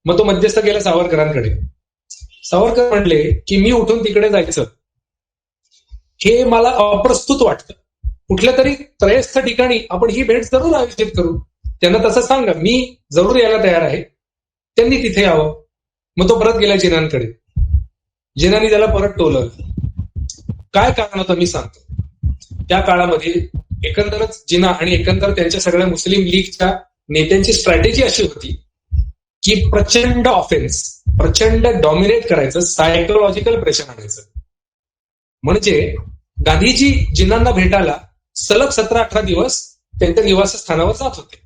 मग तो मध्यस्थ गेला सावरकरांकडे. सावरकर म्हणले की मी उठून तिकडे जायचं हे मला अप्रस्तुत वाटतं. कुठल्या तरी त्रयस्थ ठिकाणी आपण ही भेट जरूर आयोजित करू. त्यांना तसं सांगा, मी जरूर यायला तयार आहे, त्यांनी तिथे यावं. मग तो परत गेला जिनांकडे. जिनांनी त्याला परत टोलवलं. काय कारण होतं मी सांगतो. त्या काळामध्ये एकंदरच जिना आणि एकंदर त्यांच्या सगळ्या मुस्लिम लीगच्या नेत्यांची स्ट्रॅटेजी अशी होती की प्रचंड ऑफेन्स, प्रचंड डॉमिनेट करायचं, सायकोलॉजिकल प्रेशर आणायचं. म्हणजे गांधीजी जिनांना भेटायला सलग 17-18 दिवस त्यांच्या निवासस्थानावर जात होते.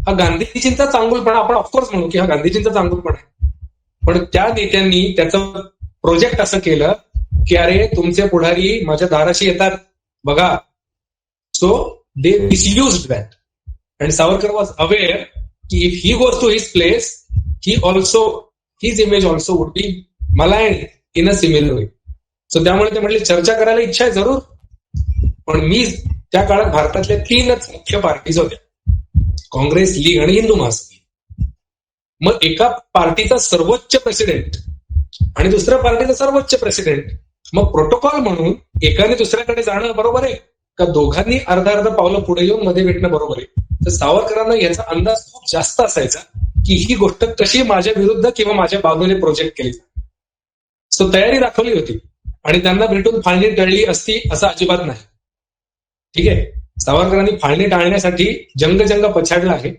हा गांधीजींचा चांगुलपणा, आपण ऑफकोर्स म्हणू की हा गांधीजींचा चांगुलपणा आहे. पण त्या नेत्यांनी त्याचं प्रोजेक्ट असं केलं की अरे तुमचे पुढारी माझ्या दाराशी येतात बघा. So they misused that. And Savarkar was aware की if he goes to his place his image also would be maligned in a similar way. So त्यामुळे ते म्हटले चर्चा करायला इच्छा आहे जरूर, पण मी त्या काळात भारतातल्या 3च मुख्य पार्टीज होत्या, काँग्रेस, लीग आणि हिंदू महासभा. मग एका पार्टीचा सर्वोच्च प्रेसिडेंट आणि दुसऱ्या पार्टीचा सर्वोच्च प्रेसिडेंट. मग प्रोटोकॉल म्हणून एकाने दुसऱ्याकडे जाणं बरोबर आहे का दोघांनी अर्धा अर्धा पावलं पुढे येऊन मध्ये भेटणं बरोबर आहे. तर सावरकरांना याचा अंदाज खूप जास्त असायचा की ही गोष्ट कशी माझ्या विरुद्ध किंवा माझ्या बाजूने प्रोजेक्ट केली. सो तयारी दाखवली होती आणि त्यांना भेटून फाळणी टळली असती असं अजिबात नाही. ठीक आहे. सावरकरांनी फाळणी टाळण्यासाठी जंग पछाडला आहे.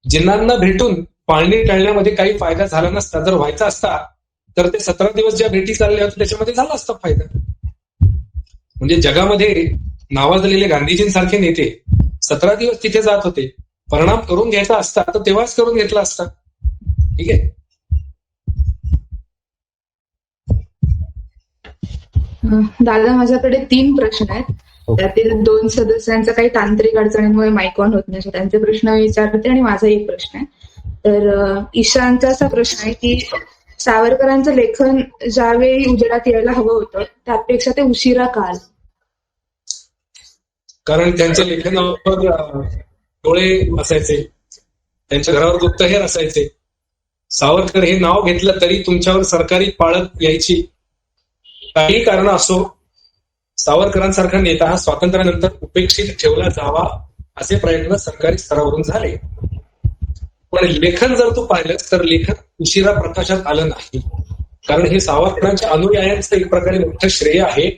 जिनांना भेटून फाळणी टाळण्यामध्ये काही फायदा झाला नसता. जर व्हायचा असता तर ते 17 दिवस ज्या भेटी चालल्या होत्या त्याच्यामध्ये झाला असता फायदा. म्हणजे जगामध्ये नावाजलेले गांधीजींसारखे नेते 17 दिवस तिथे जात होते. परिणाम करून घ्यायचा असता तर तेव्हाच करून घेतला असता. ठीक आहे. दादा, माझ्याकडे 3 प्रश्न आहेत. त्यातील 2 सदस्यांचा काही तांत्रिक अडचणींमुळे माईक ऑन होत नाही, सो त्यांचे प्रश्न विचारते आणि माझा एक प्रश्न आहे. तर ईशानचा असा प्रश्न आहे की सावरकरांचं लेखन ज्यावेळी उजेडात यायला हवं होतं त्यापेक्षा ते उशिरा का आलं? कारण त्यांच्या लेखनावर डोळे असायचे, त्यांच्या घरावर गुप्तहेर असायचे. सावरकर हे नाव घेतलं तरी तुमच्यावर सरकारी पाळत यायची. काही कारण असो, सावरकरांसारखा नेता हा स्वातंत्र्यानंतर उपेक्षित ठेवला जावा असे प्रयत्न सरकारी स्तरावरून झाले. पण लेखन जर तू पाहिलंस तर लेखन उशिरा प्रकाशात आलं नाही. कारण हे सावरकरांच्या अनुयायांचं एक प्रकारे मोठं श्रेय आहे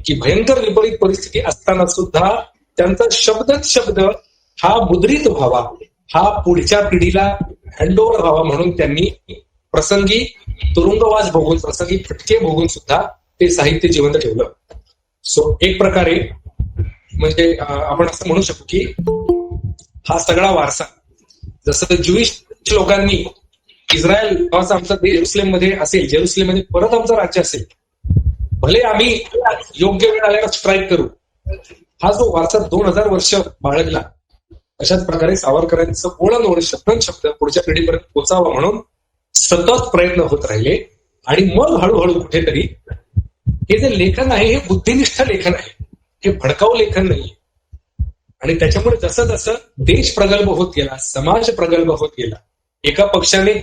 की भयंकर विपरीत परिस्थिती असताना सुद्धा त्यांचा शब्दच शब्द हा मुद्रित व्हावा, हा पुढच्या पिढीला हँडओव्हर व्हावा म्हणून त्यांनी प्रसंगी तुरुंगवास भोगून, प्रसंगी फटके भोगून सुद्धा ते साहित्य जिवंत ठेवलं. सो एक प्रकारे म्हणजे आपण असं म्हणू शकतो की हा सगळा वारसा, जसं ज्युईश लोकांनी इस्रायल नावाचा आमचा देश जेरुसलेममध्ये असेल, जेरुसलेममध्ये परत आमचं राज्य असेल, भले आम्ही योग्य वेळ आल्यावर स्ट्राईक करू, हा जो वारसा 2000 वर्ष बाळगला, अशाच प्रकारे सावरकरांचं ओळण शब्द पुढच्या पिढीपर्यंत पोचावं म्हणून सतत प्रयत्न होत राहिले. आणि मग हळूहळू कुठेतरी हे जे लेखन आहे हे बुद्धिनिष्ठ लेखन आहे, हे भडकाऊ लेखन नाही. आणि त्याच्यामुळे जसं जसं देश प्रगल्भ होत गेला, समाज प्रगल्भ होत गेला, एका पक्षाने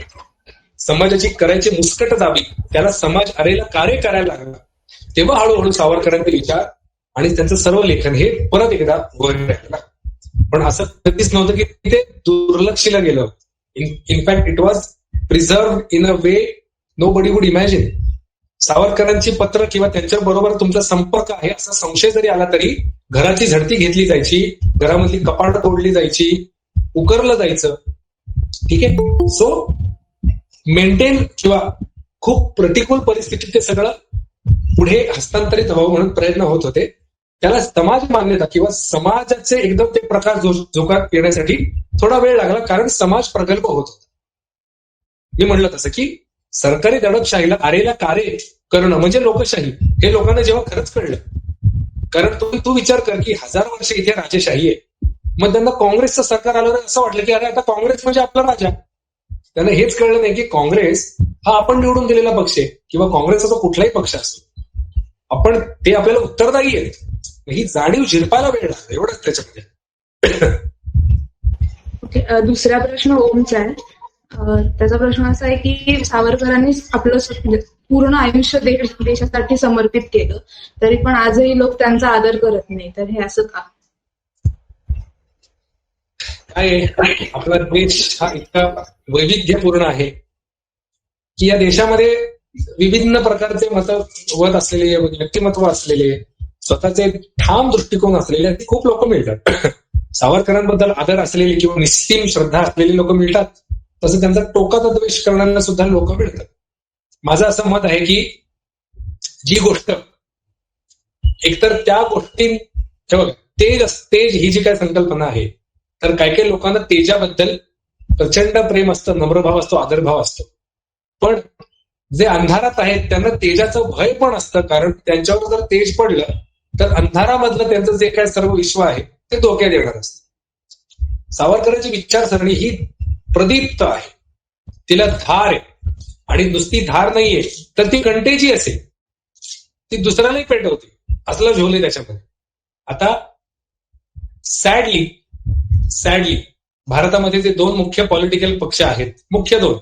समाजाची करायची मुस्कट दाबी, त्याला समाज अरेला कार्य करायला लागला, तेव्हा हळूहळू सावरकरांचे विचार आणि त्यांचं सर्व लेखन हे परत एकदा वर राहिलं. पण असं कधीच नव्हतं की ते दुर्लक्षिलं गेलं. In fact it was preserve in a way nobody would imagine. सावरकरांची पत्र किंवा त्यांच्या बरोबर तुमचा संपर्क आहे असा संशय जरी आला तरी घराची झडती घेतली जायची, घरामधली कपाट तोडली जायची, उकरलं जायचं. ठीक आहे. सो मेंटेन किंवा खूप प्रतिकूल परिस्थितीत ते सगळं पुढे हस्तांतरित व्हावं म्हणून प्रयत्न होत होते. त्याला समाज मान्यता किंवा समाजाचे एकदम ते प्रकार जोकात येण्यासाठी थोडा वेळ लागला, कारण समाज प्रगल्भ होत होता. मी म्हणलं तसं की सरकारी दडपशाहीला आरेला कार्य करणं म्हणजे लोकशाही, हे लोकांना जेव्हा खरंच कळलं. कारण तू विचार कर की 1000 वर्ष इथे राजेशाही आहे, मग त्यांना काँग्रेसचं सरकार आलं असं वाटलं की अरे आता काँग्रेस म्हणजे आपला राजा. त्यांना हेच कळलं नाही की काँग्रेस हा आपण निवडून दिलेला पक्ष आहे किंवा काँग्रेसचा कुठलाही पक्ष असतो, आपण ते आपल्याला उत्तरदायी आहेत. ही जाणीव झिरपायला वेळ लागला एवढंच त्याच्यामध्ये. ओके, दुसरा प्रश्न ओमचा आहे. त्याचा प्रश्न असा आहे की सावरकरांनी आपलं पूर्ण आयुष्य देशासाठी समर्पित केलं, तरी पण आजही लोक त्यांचा आदर करत नाही, तर हे असं का? काय आपला देश हा इतका वैविध्यपूर्ण आहे की या देशामध्ये विविध प्रकारचे मत असलेले, व्यक्तिमत्व असलेले, स्वतःचे ठाम दृष्टिकोन असलेले खूप लोक मिळतात. सावरकरांबद्दल आदर असलेली किंवा निस्सीम श्रद्धा असलेली लोक मिळतात, तसं त्यांचा टोकाचा द्वेष करणाऱ्या सुद्धा लोक मिळतात. माझं असं मत आहे की जी गोष्ट एकतर त्या गोष्टी तेज ही जी काय संकल्पना आहे, तर काही लोकांना तेजाबद्दल प्रचंड प्रेम असतं, नम्रभाव असतो, आदरभाव असतो. पण जे अंधारात आहेत त्यांना तेजाचं भय पण असतं, कारण त्यांच्यावर जर तेज पडलं तर अंधारामधलं त्यांचं जे काय सर्व विश्व आहे ते धोक्यात येणार असतं. सावरकरांची विचारसरणी ही प्रदीप्त आहे, तिला धार आहे, आणि नुसती धार नाहीये तर ती कंटेजी असेल, ती दुसऱ्यालाही पेटवते, असलं झोल त्याच्यामध्ये. आता सॅडली भारतामध्ये जे दोन मुख्य पॉलिटिकल पक्ष आहेत, मुख्य दोन,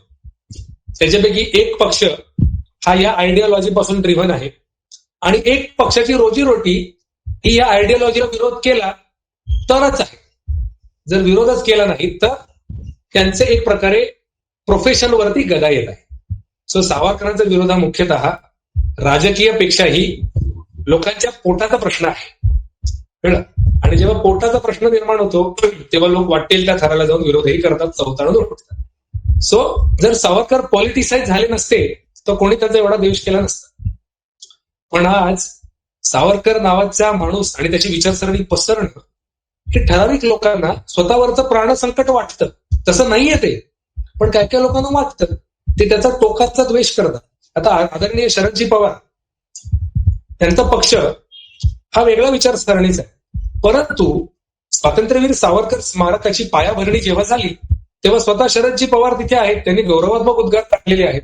त्याच्यापैकी एक पक्ष हा या आयडिओलॉजी पासून ड्रिव्हन आहे आणि एक पक्षाची रोजीरोटी ही या आयडिओलॉजीला विरोध केला तरच आहे. जर विरोधच केला नाही तर त्यांचे एक प्रकारे प्रोफेशनवरती गदा येत आहे. सो सावरकरांचा विरोध हा मुख्यतः राजकीय पेक्षाही लोकांच्या पोटाचा प्रश्न आहे. कळलं? आणि जेव्हा पोटाचा प्रश्न निर्माण होतो तेव्हा लोक वाटेल त्या थराला जाऊन विरोधही करतात, चवताळून ओळखतात. सो जर सावरकर पॉलिटिसाइज झाले नसते तर कोणी त्यांचा एवढा द्वेष केला नसता. पण आज सावरकर नावाचा माणूस आणि त्याची विचारसरणी पसरणं हे ठराविक लोकांना स्वतःवरचं प्राणसंकट वाटतं. तसं नाहीये ते, पण काय काय लोकांना वाटतं, ते त्याचा टोकाचा द्वेष करतात. आता आदरणीय शरदजी पवार त्यांचा पक्ष हा वेगळा विचारसरणीचा आहे, परंतु स्वातंत्र्यवीर सावरकर स्मारकाची पायाभरणी जेव्हा झाली तेव्हा स्वतः शरदजी पवार तिथे आहेत, त्यांनी गौरवात्मक उद्गार टाकलेले आहेत.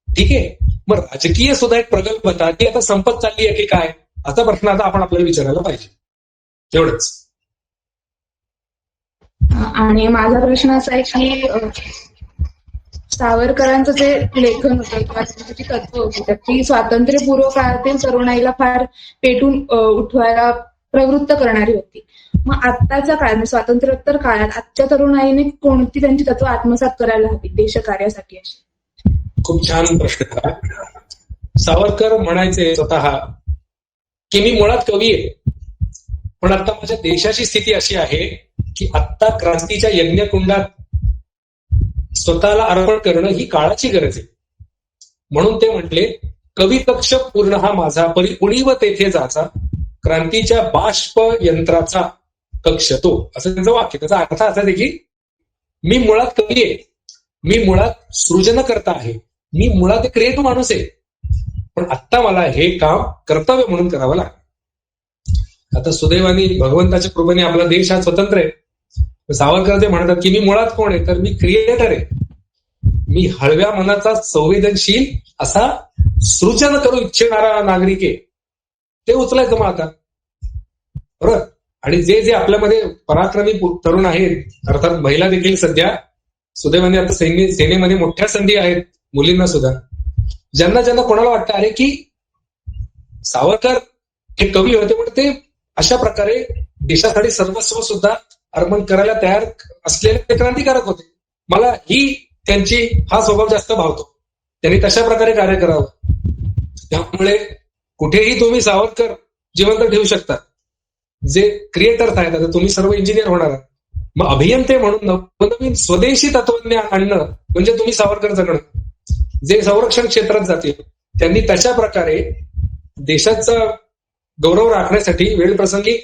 ठीक आहे, मग राजकीय सुद्धा एक प्रगल्भता ती आता संपत चालली आहे की काय, असा प्रश्न आता आपण आपल्याला विचारायला पाहिजे. एवढंच. आणि माझा प्रश्न असा आहे की सावरकरांचं जे लेखन होतं किंवा त्यांची तत्व होती ती स्वातंत्र्यपूर्व काळातील तरुणाईला फार पेटून उठवायला प्रवृत्त करणारी होती. मग आत्ताच्या काळात, स्वातंत्र्योत्तर काळात आजच्या तरुणाईने कोणती त्यांची तत्व आत्मसात करायला हवी देशकार्यासाठी? अशी खूप छान प्रश्न. सावरकर म्हणायचे स्वतः की मी मुळात कवी आहे, पण आता माझ्या देशाची स्थिती अशी आहे की आत्ता क्रांतीच्या यज्ञकुंडात स्वतःला अर्पण करणं ही काळाची गरज आहे. म्हणून ते म्हटले, कवी कक्ष पूर्ण हा माझा, परी उणीव तेथे जाचा, क्रांतीच्या बाष्प यंत्राचा कक्ष तो. असं त्यांचं वाक्य. त्याचा अर्थ असा आहे की मी मुळात कवी आहे, मी मुळात सृजनकर्ता आहे, मी मुळात एक क्रिएटिव्ह माणूस आहे, पण आत्ता मला हे काम कर्तव्य म्हणून करावं लागतं. आता सुदैवाने भगवंताच्या कृपेने आपला देश हा स्वतंत्र आहे. सावरकर जे म्हणतात की मी मुळात कोण आहे, तर मी क्रिएटर आहे, मी हळव्या मनाचा संवेदनशील असा सृजन करू इच्छिणारा नागरिक आहे. ते उचलायचं मग आता, बरोबर. आणि जे जे आपल्यामध्ये पराक्रमी तरुण आहेत, अर्थात महिला देखील सध्या सुदैवाने आता सेनेमध्ये मोठ्या संधी आहेत मुलींना सुद्धा, ज्यांना ज्यांना कोणाला वाटतं अरे की सावरकर हे कवी होते पण ते अशा प्रकारे देशासाठी सर्वस्व सुद्धा अर्पण करायला तयार असलेले ते क्रांतिकारक होते, मला हा स्वभाव जास्त भावतो, त्यांनी तशा प्रकारे कार्य करावं. त्यामुळे कुठेही तुम्ही सावरकर जिवंत ठेवू शकता. जे क्रिएटर्स आहेत, आता तुम्ही सर्व इंजिनियर होणार आहात, मग अभियंते म्हणून नवनवीन स्वदेशी तत्वज्ञान आणणं म्हणजे तुम्ही सावरकर जगणं. जे संरक्षण क्षेत्रात जातील त्यांनी तशा प्रकारे देशाचा गौरव राखण्यासाठी वेळप्रसंगी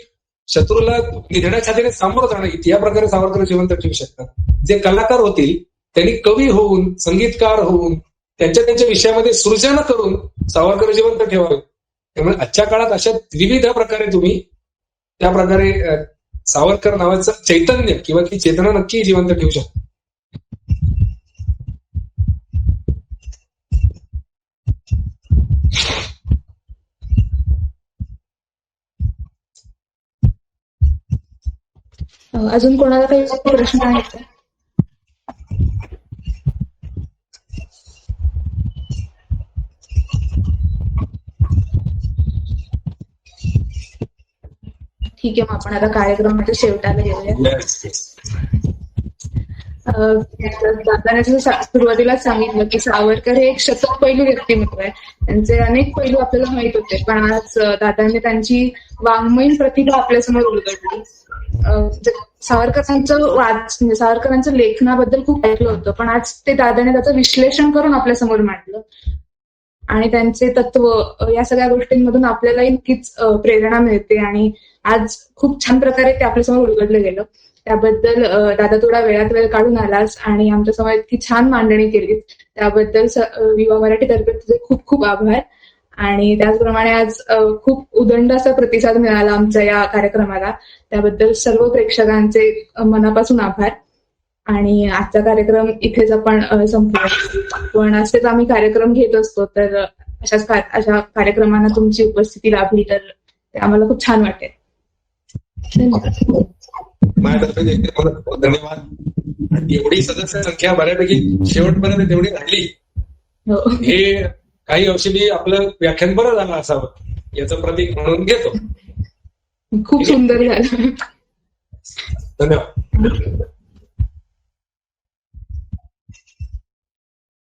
शत्रूला निधड्या छातीने सामोरं जाणं या प्रकारे सावरकर जिवंत ठेवू शकतात. जे कलाकार होतील त्यांनी कवी होऊन, संगीतकार होऊन, त्यांच्या विषयामध्ये सृजन करून सावरकर जिवंत ठेवावे. त्यामुळे आजच्या काळात अशा विविध प्रकारे तुम्ही त्या प्रकारे सावरकर नावाचं चैतन्य किंवा ती चेतना नक्की जिवंत ठेवू शकता. अजून कोणाला काही प्रश्न आहेत का? ठीक आहे, मग आपण आता कार्यक्रमाच्या शेवटाला येऊया. दादाने जसं सुरुवातीलाच सांगितलं की सावरकर हे एक शतकपैलू व्यक्तिमत्व आहे. त्यांचे अनेक पैलू आपल्याला माहित होते, पण आज दादांनी त्यांची वाङ्मयीन प्रतिभा आपल्यासमोर उलगडली. सावरकरांचं लेखनाबद्दल खूप ऐकलं होतं, पण आज ते दादाने त्याचं विश्लेषण करून आपल्यासमोर मांडलं. आणि त्यांचे तत्व या सगळ्या गोष्टींमधून आपल्यालाही नक्कीच प्रेरणा मिळते आणि आज खूप छान प्रकारे ते आपल्यासमोर उलगडलं गेलं. त्याबद्दल दादा थोडा वेळात वेळ काढून आलास आणि आमच्यासमोर इतकी छान मांडणी केली, त्याबद्दल युवा मराठीतर्फे तुझे खूप खूप आभार. आणि त्याचप्रमाणे आज खूप उदंड असा प्रतिसाद मिळाला आमच्या या कार्यक्रमाला, त्याबद्दल सर्व प्रेक्षकांचे मनापासून आभार. आणि आजचा कार्यक्रम इथेच आपण संपवू, पण असेच आम्ही कार्यक्रम घेत असतो, तर अशा कार्यक्रमांना तुमची उपस्थिती लाभली तर ते आम्हाला खूप छान वाटेल. धन्यवाद. माझ्यातर्फे धन्यवाद. एवढी सदस्य संख्या बऱ्यापैकी शेवटपर्यंत तेवढी राहिली, हे काही अंशी आपलं व्याख्यान बरं झालं असावं याचं प्रतीक म्हणून घेतो. खूप सुंदर झालं. धन्यवाद.